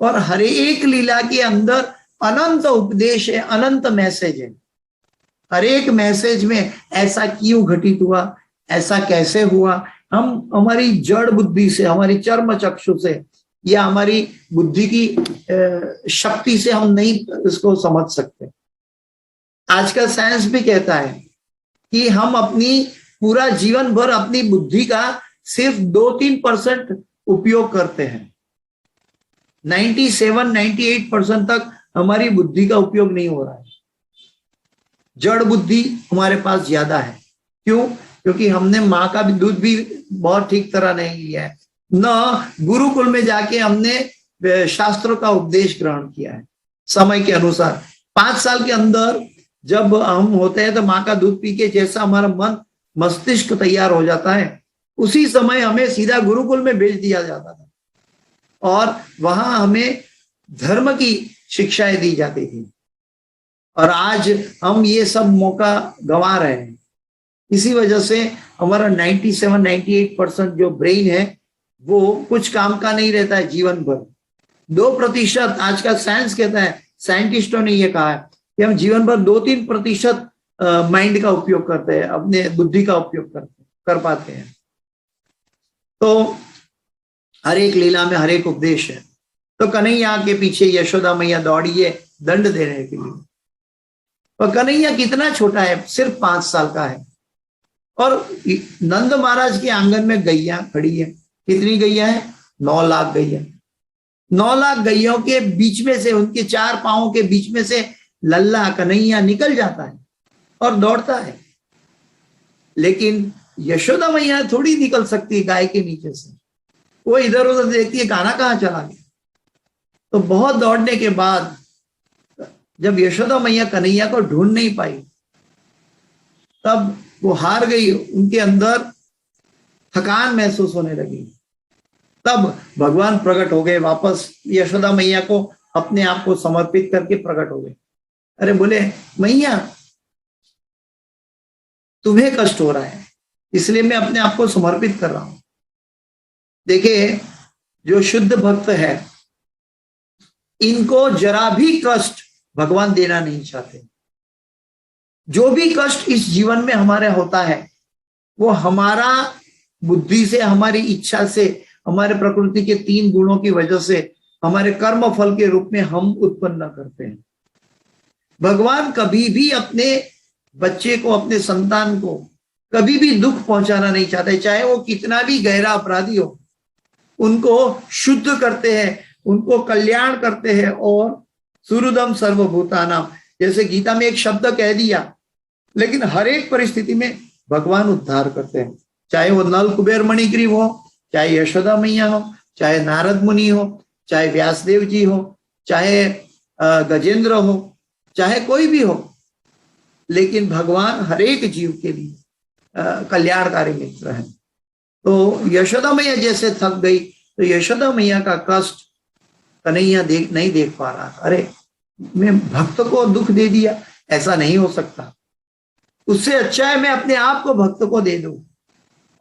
और हर एक लीला के अंदर अनंत उपदेश है, अनंत मैसेज है। हर एक मैसेज में ऐसा क्यों घटित हुआ, ऐसा कैसे हुआ, हम हमारी जड़ बुद्धि से, हमारी चर्म चक्षु से या हमारी बुद्धि की शक्ति से हम नहीं इसको समझ सकते। आज का साइंस भी कहता है कि हम अपनी पूरा जीवन भर अपनी बुद्धि का सिर्फ 2-3% उपयोग करते हैं। 97-98% तक हमारी बुद्धि का उपयोग नहीं हो रहा है। जड़ बुद्धि हमारे पास ज्यादा है। क्यों? क्योंकि हमने माँ का भी दूध भी बहुत ठीक तरह नहीं लिया है, न गुरुकुल में जाके हमने शास्त्रों का उपदेश ग्रहण किया है समय के अनुसार। 5 साल के अंदर जब हम होते हैं तो माँ का दूध पी के जैसा हमारा मन मस्तिष्क तैयार हो जाता है, उसी समय हमें सीधा गुरुकुल में भेज दिया जाता था, और वहां हमें धर्म की शिक्षाएं दी जाती थी। और आज हम ये सब मौका गंवा रहे हैं। इसी वजह से हमारा 97-98% जो ब्रेन है वो कुछ काम का नहीं रहता है जीवन भर। 2% आज का साइंस कहता है, साइंटिस्टों ने ये कहा है कि हम जीवन भर 2-3% माइंड का उपयोग करते हैं, अपने बुद्धि का उपयोग कर पाते हैं। तो हर एक लीला में हर एक उपदेश है। तो कन्हैया के पीछे यशोदा मैया दौड़ी है दंड देने के लिए। और कन्हैया कितना छोटा है, सिर्फ 5 साल का है, और नंद महाराज के आंगन में गैया खड़ी है। कितनी गैया है? 9 लाख गैया। 9 लाख गैयों के बीच में से, उनके 4 पांवों के बीच में से लल्ला कन्हैया निकल जाता है और दौड़ता है। लेकिन यशोदा मैया थोड़ी निकल सकती है गाय के नीचे से। वो इधर उधर देखती है, गाना कहाँ चला गया। तो बहुत दौड़ने के बाद जब यशोदा मैया कन्हैया को ढूंढ नहीं पाई, तब वो हार गई, उनके अंदर थकान महसूस होने लगी। तब भगवान प्रकट हो गए, वापस यशोदा मैया को अपने आप को समर्पित करके प्रकट हो गए। अरे बोले, मैया तुम्हें कष्ट हो रहा है, इसलिए मैं अपने आप को समर्पित कर रहा हूं। देखिए, जो शुद्ध भक्त है, इनको जरा भी कष्ट भगवान देना नहीं चाहते। जो भी कष्ट इस जीवन में हमारे होता है, वो हमारा बुद्धि से, हमारी इच्छा से, हमारे प्रकृति के 3 गुणों की वजह से, हमारे कर्म फल के रूप में हम उत्पन्न करते हैं। भगवान कभी भी अपने बच्चे को, अपने संतान को कभी भी दुख पहुंचाना नहीं चाहते, चाहे वो कितना भी गहरा अपराधी हो। उनको शुद्ध करते हैं, उनको कल्याण करते हैं, और सुहृदम सर्वभूतानाम, जैसे गीता में एक शब्द कह दिया, लेकिन हर एक परिस्थिति में भगवान उद्धार करते हैं। चाहे वो नल कुबेर मणिग्रीव हो, चाहे यशोदा मैया हो, चाहे नारद मुनि हो, चाहे व्यासदेव जी हो, चाहे गजेंद्र हो, चाहे कोई भी हो, लेकिन भगवान हर एक जीव के लिए कल्याणकारी मित्र है। तो यशोदा मैया जैसे थक गई तो यशोदा मैया का कष्ट कन्हैया नहीं देख पा रहा। अरे मैं भक्त को दुख दे दिया, ऐसा नहीं हो सकता, उससे अच्छा है मैं अपने आप को भक्त को दे दूं।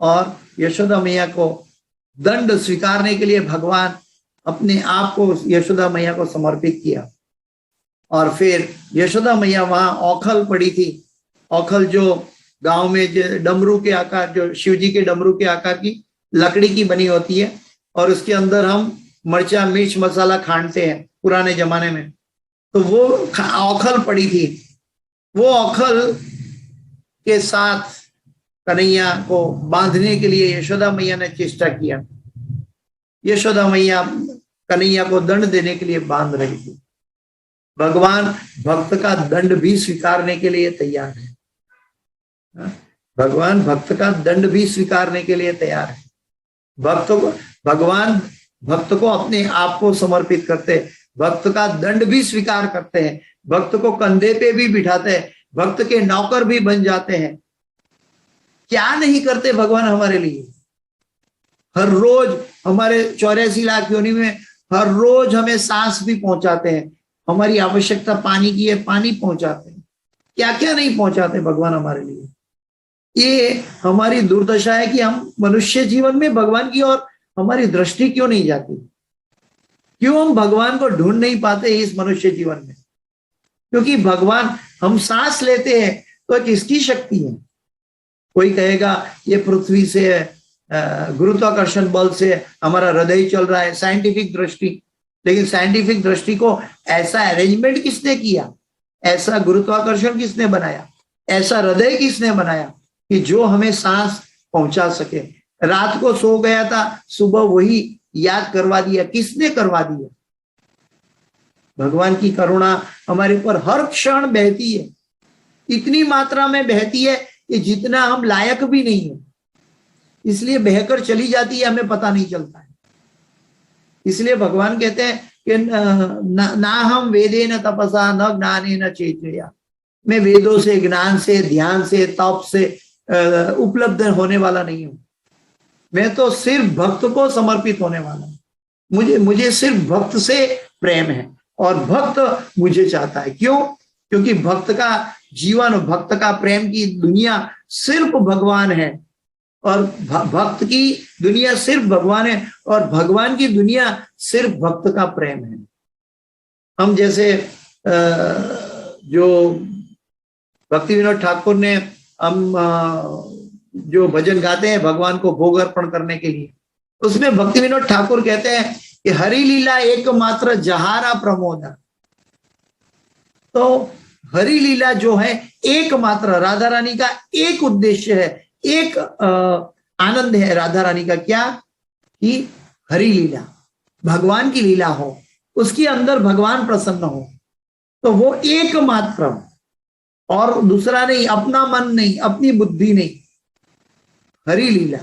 और यशोदा मैया को दंड स्वीकारने के लिए भगवान अपने आप को यशोदा मैया को समर्पित किया। और फिर यशोदा मैया वहां औखल पड़ी थी, औखल जो गांव में जो डमरू के आकार, जो शिव जी के डमरू के आकार की लकड़ी की बनी होती है, और उसके अंदर हम मिर्चा मिर्च मसाला खांडते हैं पुराने जमाने में, तो वो औखल पड़ी थी। वो औखल के साथ कन्हैया को बांधने के लिए यशोदा मैया ने चेष्टा किया। यशोदा मैया कन्हैया को दंड देने के लिए बांध रही थी। भगवान भक्त का दंड भी स्वीकारने के लिए तैयार है। भगवान भक्त का दंड भी स्वीकारने के लिए तैयार है। भगवान भक्त को अपने आप को समर्पित करते हैं, भक्त का दंड भी स्वीकार करते हैं, भक्त को कंधे पे भी बिठाते हैं, भक्त के नौकर भी बन जाते हैं। क्या नहीं करते भगवान हमारे लिए। हर रोज हमारे 84 लाख योनि में हर रोज हमें सांस भी पहुंचाते हैं, हमारी आवश्यकता पानी की है, पानी पहुंचाते हैं, क्या क्या नहीं पहुंचाते भगवान हमारे लिए। ये हमारी दुर्दशा है कि हम मनुष्य जीवन में भगवान की ओर हमारी दृष्टि क्यों नहीं जाती, क्यों हम भगवान को ढूंढ नहीं पाते इस मनुष्य जीवन में। क्योंकि भगवान, हम सांस लेते हैं तो किसकी शक्ति है। कोई कहेगा ये पृथ्वी से, गुरुत्वाकर्षण बल से हमारा हृदय चल रहा है, साइंटिफिक दृष्टि। लेकिन साइंटिफिक दृष्टि को ऐसा अरेंजमेंट किसने किया, ऐसा गुरुत्वाकर्षण किसने बनाया, ऐसा हृदय किसने बनाया कि जो हमें सांस पहुंचा सके। रात को सो गया था, सुबह वही याद करवा दिया, किसने करवा दिया। भगवान की करुणा हमारे ऊपर हर क्षण बहती है, इतनी मात्रा में बहती है कि जितना हम लायक भी नहीं है, इसलिए बहकर चली जाती है, हमें पता नहीं चलता है। इसलिए भगवान कहते हैं कि ना हम वेदे न तपसा न ज्ञाने न चेतया, मैं वेदों से, ज्ञान से, ध्यान से, तप से उपलब्ध होने वाला नहीं हूं। मैं तो सिर्फ भक्त को समर्पित होने वाला हूं। मुझे सिर्फ भक्त से प्रेम है और भक्त मुझे चाहता है। क्यों? क्योंकि भक्त का जीवन, भक्त का प्रेम की दुनिया सिर्फ भगवान है, और भक्त की दुनिया सिर्फ भगवान है, और भगवान की दुनिया सिर्फ भक्त का प्रेम है। हम जैसे जो भक्ति विनोद ठाकुर ने, हम जो भजन गाते हैं भगवान को भोग अर्पण करने के लिए, उसमें भक्ति विनोद ठाकुर कहते हैं कि हरि लीला एकमात्र जहारा प्रमोदा। तो हरि लीला जो है एकमात्र, राधा रानी का एक उद्देश्य है, एक आनंद है राधा रानी का। क्या? कि हरि लीला, भगवान की लीला हो, उसके अंदर भगवान प्रसन्न हो। तो वो एकमात्र, और दूसरा नहीं, अपना मन नहीं, अपनी बुद्धि नहीं, हरि लीला।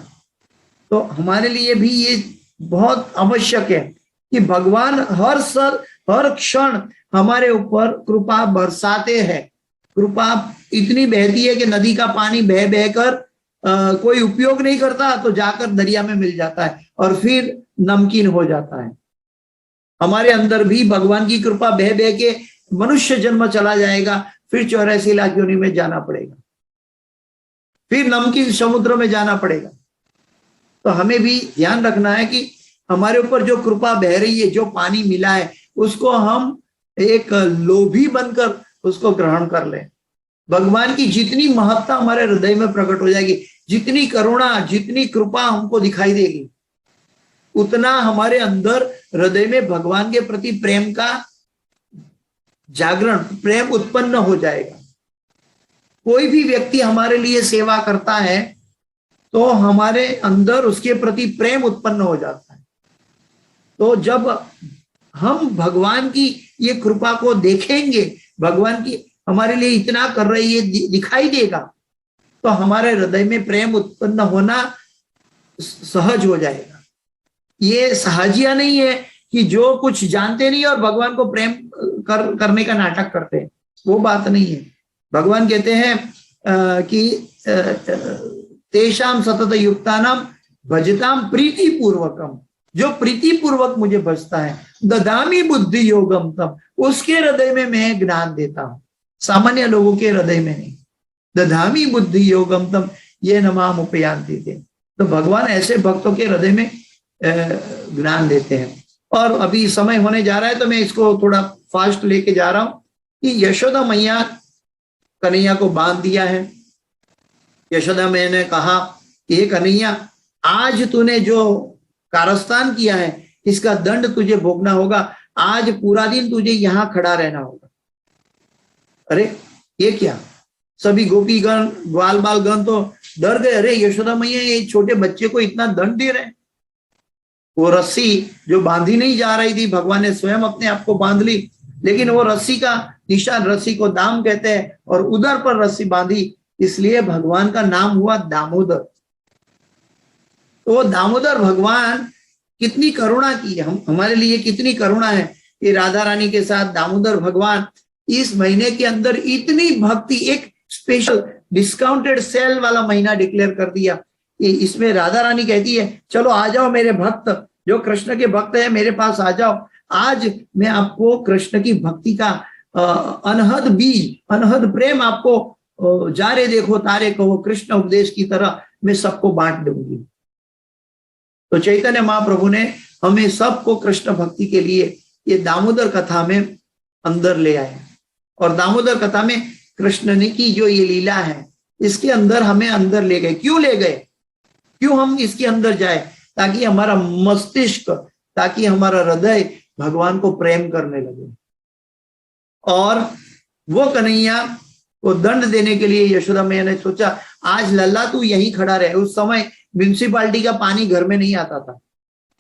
तो हमारे लिए भी ये बहुत आवश्यक है कि भगवान हर क्षण हमारे ऊपर कृपा बरसाते हैं। कृपा इतनी बहती है कि नदी का पानी बह बहकर कोई उपयोग नहीं करता, तो जाकर दरिया में मिल जाता है और फिर नमकीन हो जाता है। हमारे अंदर भी भगवान की कृपा बह बह के मनुष्य जन्म चला जाएगा, फिर 84 लाख योनि में जाना पड़ेगा, फिर नमकीन समुद्र में जाना पड़ेगा। तो हमें भी ध्यान रखना है कि हमारे ऊपर जो कृपा बह रही है, जो पानी मिला है, उसको हम एक लोभी बनकर उसको ग्रहण कर लें। भगवान की जितनी महत्ता हमारे हृदय में प्रकट हो जाएगी, जितनी करुणा, जितनी कृपा हमको दिखाई देगी, उतना हमारे अंदर हृदय में भगवान के प्रति प्रेम का जागरण, प्रेम उत्पन्न हो जाएगा। कोई भी व्यक्ति हमारे लिए सेवा करता है तो हमारे अंदर उसके प्रति प्रेम उत्पन्न हो जाता है। तो जब हम भगवान की ये कृपा को देखेंगे, भगवान की हमारे लिए इतना कर रही है दिखाई देगा, तो हमारे हृदय में प्रेम उत्पन्न होना सहज हो जाएगा। ये सहजिया नहीं है कि जो कुछ जानते नहीं और भगवान को प्रेम करने का नाटक करते हैं। वो बात नहीं है। भगवान कहते हैं कि तेषाम सतत युक्तानाम भजताम प्रीति पूर्वकम, जो प्रीति पूर्वक मुझे भजता है, ददामी बुद्धि योगम तम, उसके हृदय में मैं ज्ञान देता हूं, सामान्य लोगों के हृदय में नहीं। ददामी बुद्धि योगम तम ये नमाम उपयांति थे। तो भगवान ऐसे भक्तों के हृदय में ज्ञान देते हैं। और अभी समय होने जा रहा है तो मैं इसको थोड़ा फास्ट लेके जा रहा हूं कि यशोदा मैया कन्हैया को बांध दिया है। यशोदा मैया ने कहा कि हे कन्हैया, आज तूने जो कारस्तान किया है इसका दंड तुझे भोगना होगा, आज पूरा दिन तुझे यहां खड़ा रहना होगा। अरे ये क्या, सभी गोपीगण ग्वाल बाल गण तो डर गए। अरे यशोदा मैया ये छोटे बच्चे को इतना दंड दे रहे हैं। वो रस्सी जो बांधी नहीं जा रही थी, भगवान ने स्वयं अपने आप को बांध ली, लेकिन वो रस्सी का निशान, रस्सी को दाम कहते हैं, और उधर पर रस्सी बांधी, इसलिए भगवान का नाम हुआ दामोदर। तो दामोदर भगवान कितनी करुणा की है, हमारे लिए कितनी करुणा है कि राधा रानी के साथ दामोदर भगवान इस महीने के अंदर इतनी भक्ति, एक स्पेशल डिस्काउंटेड सेल वाला महीना डिक्लेयर कर दिया कि इसमें राधा रानी कहती है चलो आ जाओ मेरे भक्त, जो कृष्ण के भक्त है मेरे पास आ जाओ, आज मैं आपको कृष्ण की भक्ति का अनहद बीज, अनहद प्रेम आपको जा रे देखो तारे कहो कृष्ण उपदेश की तरह मैं सबको बांट दूंगी। तो चैतन्य महाप्रभु ने हमें सबको कृष्ण भक्ति के लिए ये दामोदर कथा में अंदर ले आए, और दामोदर कथा में कृष्ण ने की जो ये लीला है इसके अंदर हमें अंदर ले गए। क्यों ले गए, क्यों हम इसके अंदर जाए? ताकि हमारा मस्तिष्क, ताकि हमारा हृदय भगवान को प्रेम करने लगे। और वो कन्हैया को दंड देने के लिए यशोदा मैया ने सोचा आज लल्ला तू यहीं खड़ा रहे। उस समय म्यूनिसिपालिटी का पानी घर में नहीं आता था,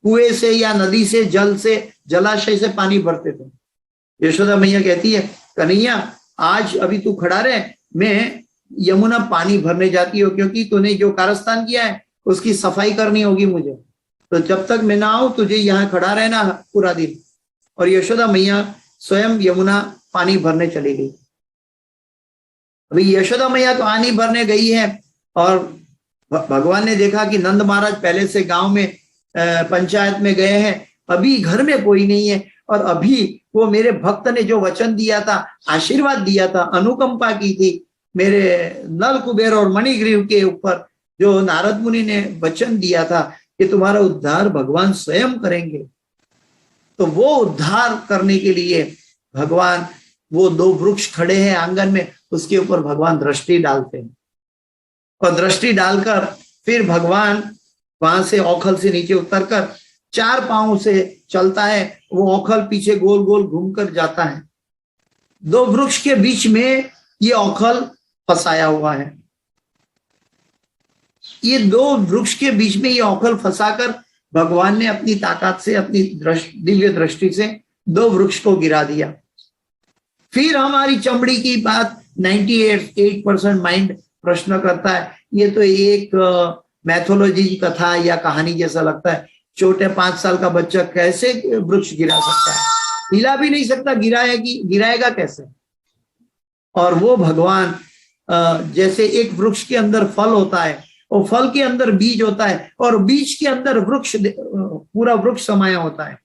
कुएं से या नदी से, जल से, जलाशय से पानी भरते थे। यशोदा मैया कहती है कन्हैया आज अभी तू खड़ा रहे, मैं यमुना पानी भरने जाती हूँ, क्योंकि तूने जो कारस्तान किया है उसकी सफाई करनी होगी मुझे, तो जब तक मैं ना आऊं तुझे यहाँ खड़ा रहना पूरा दिन। और यशोदा मैया स्वयं यमुना पानी भरने चली गई। अभी यशोदा मैया तो पानी भरने गई है, और भगवान ने देखा कि नंद महाराज पहले से गांव में पंचायत में गए हैं, अभी घर में कोई नहीं है, और अभी वो मेरे भक्त ने जो वचन दिया था, आशीर्वाद दिया था, अनुकंपा की थी मेरे नल कुबेर और मणिग्रीव के ऊपर, जो नारद मुनि ने वचन दिया था कि तुम्हारा उद्धार भगवान स्वयं करेंगे। तो वो उद्धार करने के लिए भगवान, वो दो वृक्ष खड़े हैं आंगन में, उसके ऊपर भगवान दृष्टि डालते हैं, और दृष्टि डालकर फिर भगवान वहां से औखल से नीचे उतरकर 4 पांव से चलता है। वो औखल पीछे गोल गोल घूमकर जाता है। 2 वृक्ष के बीच में ये औखल फंसाया हुआ है। ये 2 वृक्ष के बीच में ये औखल फंसाकर भगवान ने अपनी ताकत से, अपनी दिव्य दृष्टि से 2 वृक्ष को गिरा दिया। फिर हमारी चमड़ी की बात 98% माइंड प्रश्न करता है, ये तो एक मैथोलॉजी की कथा या कहानी जैसा लगता है। छोटे 5 साल का बच्चा कैसे वृक्ष गिरा सकता है? हिला भी नहीं सकता, गिराएगा कैसे? और वो भगवान जैसे एक वृक्ष के अंदर फल होता है और फल के अंदर बीज होता है, और बीज के अंदर वृक्ष, पूरा वृक्ष समाया होता है।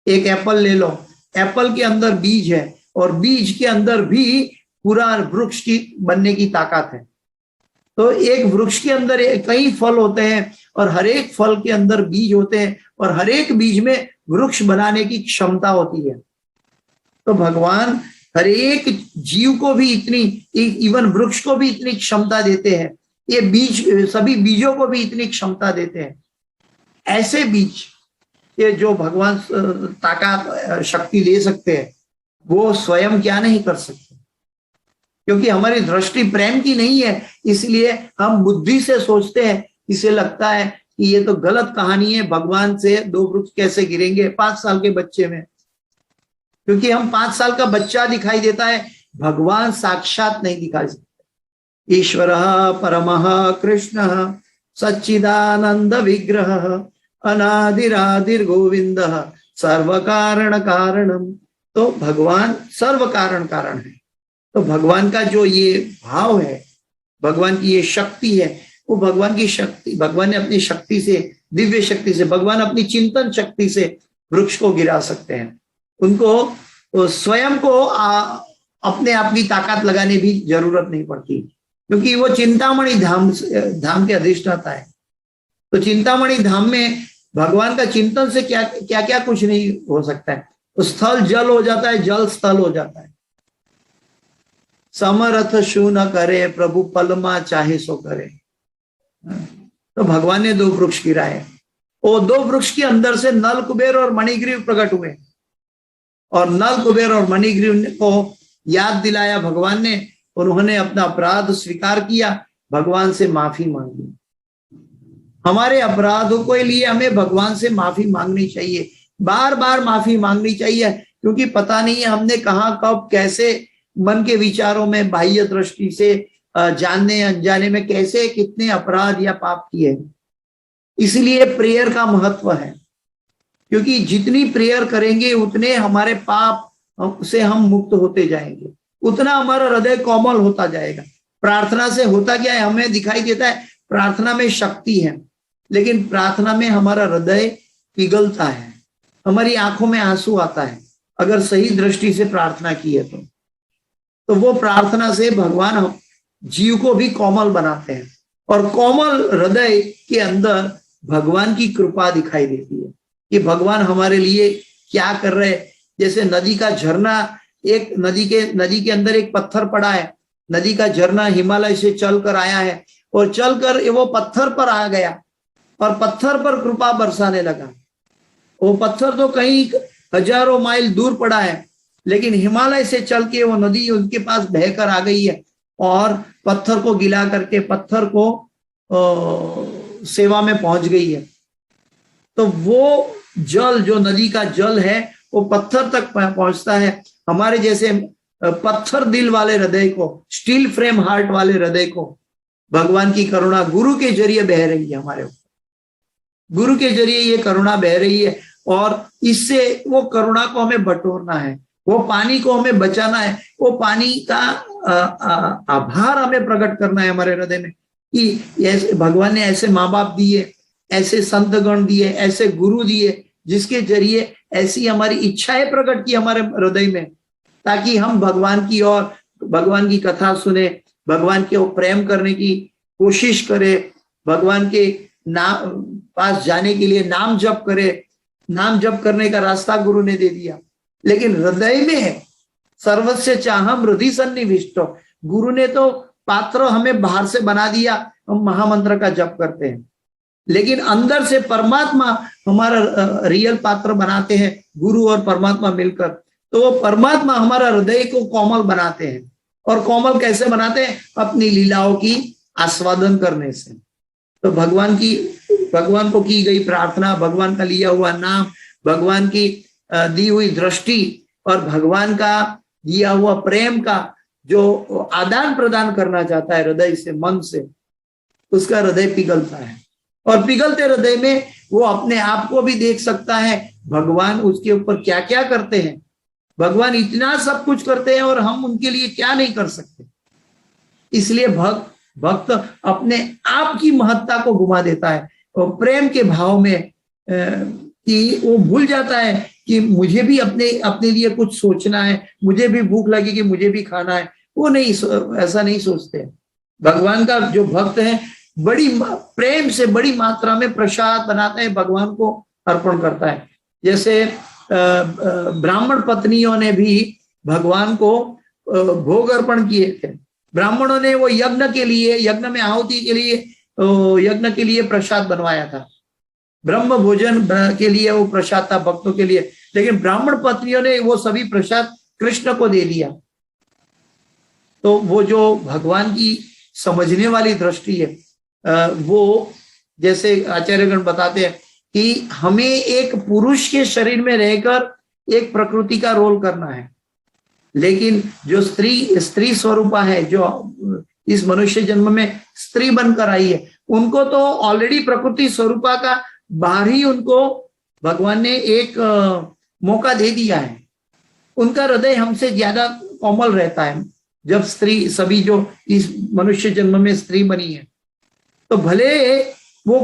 एक एप्पल ले लो, एप्पल के अंदर बीज है, और बीज के अंदर भी पूरा वृक्ष की बनने की ताकत है। तो एक वृक्ष के अंदर कई फल होते हैं, और हर एक फल के अंदर बीज होते हैं, और हर एक बीज में वृक्ष बनाने की क्षमता होती है। तो भगवान हर एक जीव को भी इतनी, इवन वृक्ष को भी इतनी क्षमता देते हैं, ये बीज, सभी बीजों को भी इतनी क्षमता देते हैं। ऐसे बीज ये जो भगवान ताकत, शक्ति दे सकते हैं, वो स्वयं क्या नहीं कर सकते, क्योंकि हमारी दृष्टि प्रेम की नहीं है, इसलिए हम बुद्धि से सोचते हैं। इसे लगता है कि ये तो गलत कहानी है, भगवान से 2 वृक्ष कैसे गिरेंगे 5 साल के बच्चे में, क्योंकि हम 5 साल का बच्चा दिखाई देता है, भगवान साक्षात नहीं दिखाई सकते। ईश्वर परमः कृष्ण सच्चिदानंद विग्रह अनादिरादिर गोविंद सर्व कारण कारणम। तो भगवान सर्व कारण कारण है, तो भगवान का जो ये भाव है, भगवान की ये शक्ति है, वो भगवान की शक्ति, भगवान ने अपनी शक्ति से, दिव्य शक्ति से, भगवान अपनी चिंतन शक्ति से वृक्ष को गिरा सकते हैं। उनको स्वयं को अपने आप की ताकत लगाने भी जरूरत नहीं पड़ती, क्योंकि वो चिंतामणि धाम के अधिष्ठाता है। तो चिंतामणि धाम में भगवान का चिंतन से क्या क्या क्या कुछ नहीं हो सकता है। तो स्थल जल हो जाता है, जल स्थल हो जाता है। समरथ शू न करे प्रभु पलमा चाहे सो करे। तो भगवान ने 2 वृक्ष गिराए, वो 2 वृक्ष के अंदर से नल कुबेर और मणिग्रीव प्रकट हुए, और नल कुबेर और मणिग्रीव को याद दिलाया भगवान ने, और उन्होंने अपना अपराध स्वीकार किया, भगवान से माफी मांगी। हमारे अपराधों के लिए हमें भगवान से माफी मांगनी चाहिए, बार बार माफी मांगनी चाहिए, क्योंकि पता नहीं है हमने कहाँ कब कैसे मन के विचारों में, बाह्य दृष्टि से, जानने अनजाने में कैसे कितने अपराध या पाप किए। इसलिए प्रेयर का महत्व है, क्योंकि जितनी प्रेयर करेंगे उतने हमारे पाप से हम मुक्त होते जाएंगे, उतना हमारा हृदय कोमल होता जाएगा। प्रार्थना से होता क्या है, हमें दिखाई देता है प्रार्थना में शक्ति है, लेकिन प्रार्थना में हमारा हृदय पिघलता है, हमारी आंखों में आंसू आता है अगर सही दृष्टि से प्रार्थना की है तो वो प्रार्थना से भगवान जीव को भी कोमल बनाते हैं, और कोमल हृदय के अंदर भगवान की कृपा दिखाई देती है कि भगवान हमारे लिए क्या कर रहे हैं। जैसे नदी का झरना, एक नदी के अंदर एक पत्थर पड़ा है, नदी का झरना हिमालय से चलकर आया है, और चलकर वो पत्थर पर आ गया और पत्थर पर कृपा बरसाने लगा। वो पत्थर तो कहीं हजारों माइल दूर पड़ा है, लेकिन हिमालय से चल के वो नदी उनके पास बहकर आ गई है, और पत्थर को गिला करके पत्थर को सेवा में पहुंच गई है। तो वो जल, जो नदी का जल है, वो पत्थर तक पहुंचता है। हमारे जैसे पत्थर दिल वाले हृदय को, स्टील फ्रेम हार्ट वाले हृदय को भगवान की करुणा गुरु के जरिए बह रही है, हमारे ऊपर गुरु के जरिए ये करुणा बह रही है, और इससे वो करुणा को हमें बटोरना है, वो पानी को हमें बचाना है, वो पानी का आभार हमें प्रकट करना है हमारे हृदय में कि ऐसे भगवान ने ऐसे माँ बाप दिए, ऐसे संतगण दिए, ऐसे गुरु दिए, जिसके जरिए ऐसी हमारी इच्छाएं प्रकट की हमारे हृदय में, ताकि हम भगवान की और भगवान की कथा सुने, भगवान के वो प्रेम करने की कोशिश करे, भगवान के नाम पास जाने के लिए नाम जप करे। नाम जप करने का रास्ता गुरु ने दे दिया, लेकिन हृदय में है सर्वस्य चाहम हृदय सन्निविष्टो। गुरु ने तो पात्र हमें बाहर से बना दिया, हम महामंत्र का जप करते हैं, लेकिन अंदर से परमात्मा हमारा रियल पात्र बनाते हैं, गुरु और परमात्मा मिलकर। तो वो परमात्मा हमारा हृदय को कोमल बनाते हैं, और कोमल कैसे बनाते हैं? अपनी लीलाओं की आस्वादन करने से। तो भगवान को की गई प्रार्थना, भगवान का लिया हुआ नाम, भगवान की दी हुई दृष्टि और भगवान का दिया हुआ प्रेम का जो आदान प्रदान करना चाहता है हृदय से, मन से, उसका हृदय पिघलता है, और पिघलते हृदय में वो अपने आप को भी देख सकता है भगवान उसके ऊपर क्या क्या करते हैं। भगवान इतना सब कुछ करते हैं और हम उनके लिए क्या नहीं कर सकते। इसलिए भक्त अपने आप की महत्ता को घुमा देता है, और प्रेम के भाव में कि वो भूल जाता है कि मुझे भी अपने लिए कुछ सोचना है, मुझे भी भूख लगेगी, मुझे भी खाना है। वो नहीं, ऐसा नहीं सोचते। भगवान का जो भक्त है बड़ी प्रेम से बड़ी मात्रा में प्रसाद बनाता है, भगवान को अर्पण करता है। जैसे ब्राह्मण पत्नियों ने भी भगवान को भोग अर्पण किए थे। ब्राह्मणों ने वो यज्ञ में आहुति के लिए, यज्ञ के लिए प्रसाद बनवाया था, ब्रह्म भोजन के लिए वो प्रसाद था भक्तों के लिए, लेकिन ब्राह्मण पत्नियों ने वो सभी प्रसाद कृष्ण को दे दिया। तो वो जो भगवान की समझने वाली दृष्टि है, वो जैसे आचार्यगण बताते हैं कि हमें एक पुरुष के शरीर में रहकर एक प्रकृति का रोल करना है, लेकिन जो स्त्री स्वरूपा है, जो इस मनुष्य जन्म में स्त्री बनकर आई है, उनको तो ऑलरेडी प्रकृति स्वरूपा का बाहर ही उनको भगवान ने एक मौका दे दिया है। उनका हृदय हमसे ज्यादा कोमल रहता है, जब स्त्री सभी जो इस मनुष्य जन्म में स्त्री बनी है, तो भले वो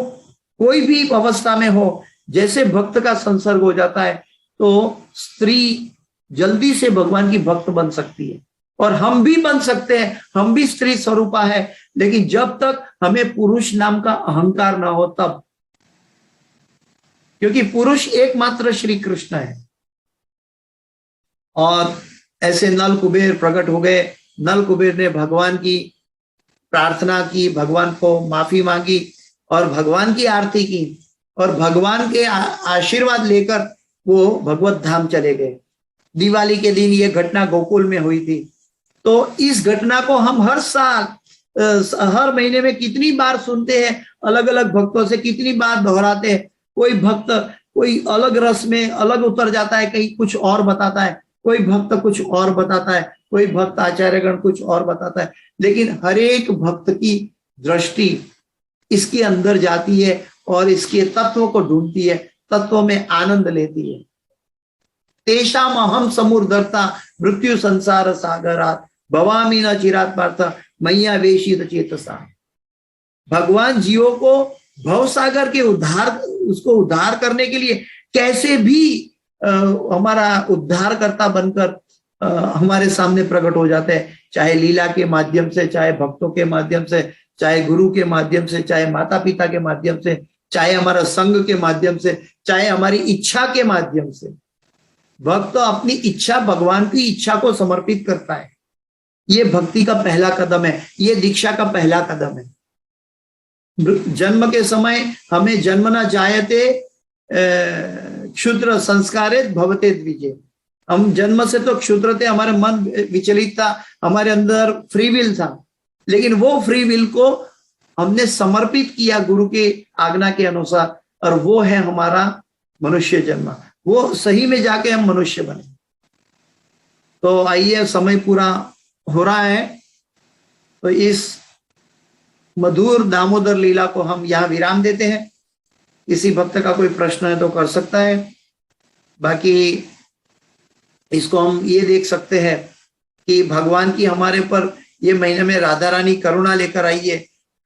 कोई भी अवस्था में हो, जैसे भक्त का संसर्ग हो जाता है तो स्त्री जल्दी से भगवान की भक्त बन सकती है, और हम भी बन सकते हैं, हम भी स्त्री स्वरूपा है, लेकिन जब तक हमें पुरुष नाम का अहंकार ना हो तब, क्योंकि पुरुष एकमात्र श्री कृष्ण है। और ऐसे नल कुबेर प्रकट हो गए। नल कुबेर ने भगवान की प्रार्थना की, भगवान को माफी मांगी और भगवान की आरती की, और भगवान के आशीर्वाद लेकर वो भगवत धाम चले गए। दिवाली के दिन ये घटना गोकुल में हुई थी। तो इस घटना को हम हर साल हर महीने में कितनी बार सुनते हैं, अलग अलग भक्तों से कितनी बार दोहराते हैं। कोई भक्त कोई अलग रस में अलग उतर जाता है, कहीं कुछ और बताता है, कोई भक्त कुछ और बताता है, कोई भक्त आचार्यगण कुछ और बताता है, लेकिन हर एक भक्त की दृष्टि इसके अंदर जाती है और इसके तत्व को ढूंढती है, तत्व में आनंद लेती है। तेषाम अहम समुर्धरता मृत्यु संसार सागरात भवामी न चिरात पार्थ मैया वेशित चेतसा। भगवान जीवों को भव सागर के उसको उद्धार करने के लिए कैसे भी हमारा उद्धारकर्ता बनकर हमारे सामने प्रकट हो जाते हैं, चाहे लीला के माध्यम से, चाहे भक्तों के माध्यम से, चाहे गुरु के माध्यम से, चाहे माता पिता के माध्यम से, चाहे हमारा संघ के माध्यम से, चाहे हमारी इच्छा के माध्यम से। भक्त तो अपनी इच्छा भगवान की इच्छा को समर्पित करता है। ये भक्ति का पहला कदम है, ये दीक्षा का पहला कदम है। जन्म के समय हमें जन्म न जायते क्षुद्र संस्कारित भवते द्विजे। हम जन्म से तो क्षुद्र थे, हमारे मन विचलित था, हमारे अंदर फ्री विल था, लेकिन वो फ्री विल को हमने समर्पित किया गुरु के आज्ञा के अनुसार, और वो है हमारा मनुष्य जन्म। वो सही में जाके हम मनुष्य बने। तो आइए, समय पूरा हो रहा है, तो इस मधुर दामोदर लीला को हम यहाँ विराम देते हैं। किसी भक्त का कोई प्रश्न है तो कर सकता है, बाकी इसको हम ये देख सकते हैं कि भगवान की हमारे पर ये महीने में राधा रानी करुणा लेकर आई है।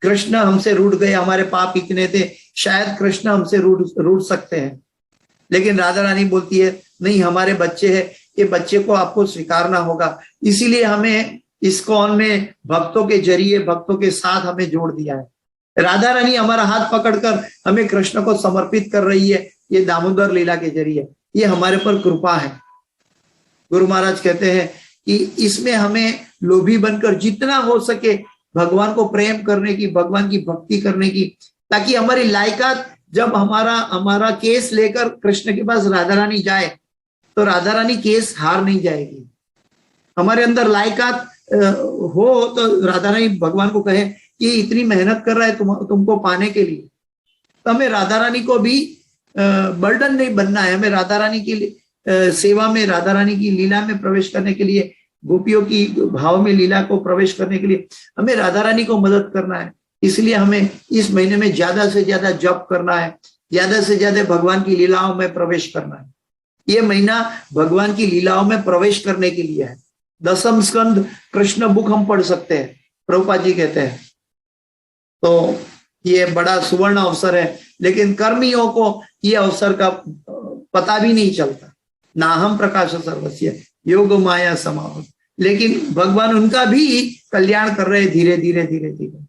कृष्ण हमसे रूठ गए, हमारे पाप इतने थे, शायद कृष्ण हमसे रूठ सकते हैं, लेकिन राधा रानी बोलती है नहीं, हमारे बच्चे हैं, ये बच्चे को आपको स्वीकारना होगा। इसीलिए हमें इस्कॉन में भक्तों के जरिए, भक्तों के साथ हमें जोड़ दिया है। राधा रानी हमारा हाथ पकड़कर हमें कृष्ण को समर्पित कर रही है, ये दामोदर लीला के जरिए। ये हमारे पर कृपा है। गुरु महाराज कहते हैं कि इसमें हमें लोभी बनकर जितना हो सके भगवान को प्रेम करने की, भगवान की भक्ति करने की, ताकि हमारी लायकात, जब हमारा केस लेकर कृष्ण के पास राधा रानी जाए तो राधा रानी केस हार नहीं जाएगी। हमारे अंदर लायकात हो तो राधा रानी भगवान को कहे कि इतनी मेहनत कर रहा है तुमको पाने के लिए, तो हमें राधा रानी को भी बर्डन नहीं बनना है। हमें राधा रानी की सेवा में, राधा रानी की लीला में प्रवेश करने के लिए, गोपियों की भाव में लीला को प्रवेश करने के लिए हमें राधा रानी को मदद करना है। इसलिए हमें इस महीने में ज्यादा से ज्यादा जप करना है, ज्यादा से ज्यादा भगवान की लीलाओं में प्रवेश करना है। ये महीना भगवान की लीलाओं में प्रवेश करने के लिए है। 10म स्कंद कृष्ण बुक हम पढ़ सकते हैं, प्रभुपाद जी कहते हैं। तो ये बड़ा सुवर्ण अवसर है, लेकिन कर्मियों को ये अवसर का पता भी नहीं चलता। ना हम प्रकाश सर्वस्य योग माया समावत, लेकिन भगवान उनका भी कल्याण कर रहे धीरे धीरे धीरे धीरे।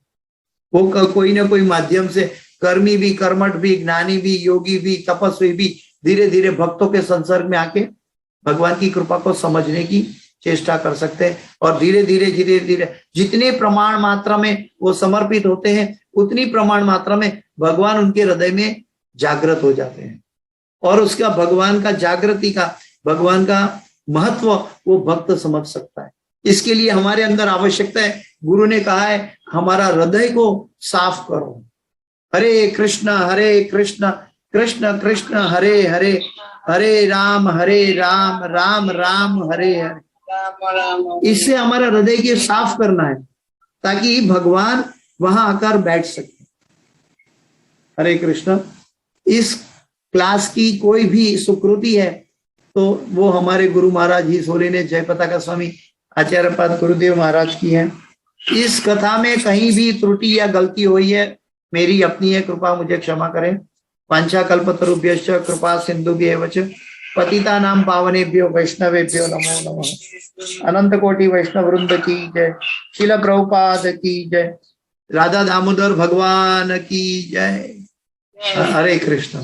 वो कोई ना कोई माध्यम से कर्मी भी, कर्मठ भी, ज्ञानी भी, योगी भी, तपस्वी भी धीरे धीरे भक्तों के संसर्ग में आके भगवान की कृपा को समझने की चेष्टा कर सकते हैं। और धीरे धीरे धीरे धीरे जितने प्रमाण मात्रा में वो समर्पित होते हैं, उतनी प्रमाण मात्रा में भगवान उनके हृदय में जागृत हो जाते हैं, और उसका भगवान का जागृति का, भगवान का महत्व वो भक्त समझ सकता है। इसके लिए हमारे अंदर आवश्यकता है, गुरु ने कहा है हमारा हृदय को साफ करो। हरे कृष्ण कृष्ण कृष्ण हरे हरे, हरे राम राम राम हरे हरे। इससे हमारा हृदय के साफ करना है, ताकि भगवान वहां आकर बैठ सके। हरे कृष्ण। इस क्लास की कोई भी सुकृति है तो वो हमारे गुरु महाराज ही सोले ने, जय पताका स्वामी आचार्य पाद गुरुदेव महाराज की है। इस कथा में कहीं भी त्रुटि या गलती हुई है, मेरी अपनी है, कृपा मुझे क्षमा करें। वांछा कल्पतरुभ्यश्च कृपा सिंधुभ्येव च पतितानां पावनेभ्यो वैष्णवेभ्यो नमो नमः। अनंत कोटि वैष्णव वृंद की जय। शिल प्रभुपाद की जय। राधा दामोदर भगवान की जय। हरे कृष्ण।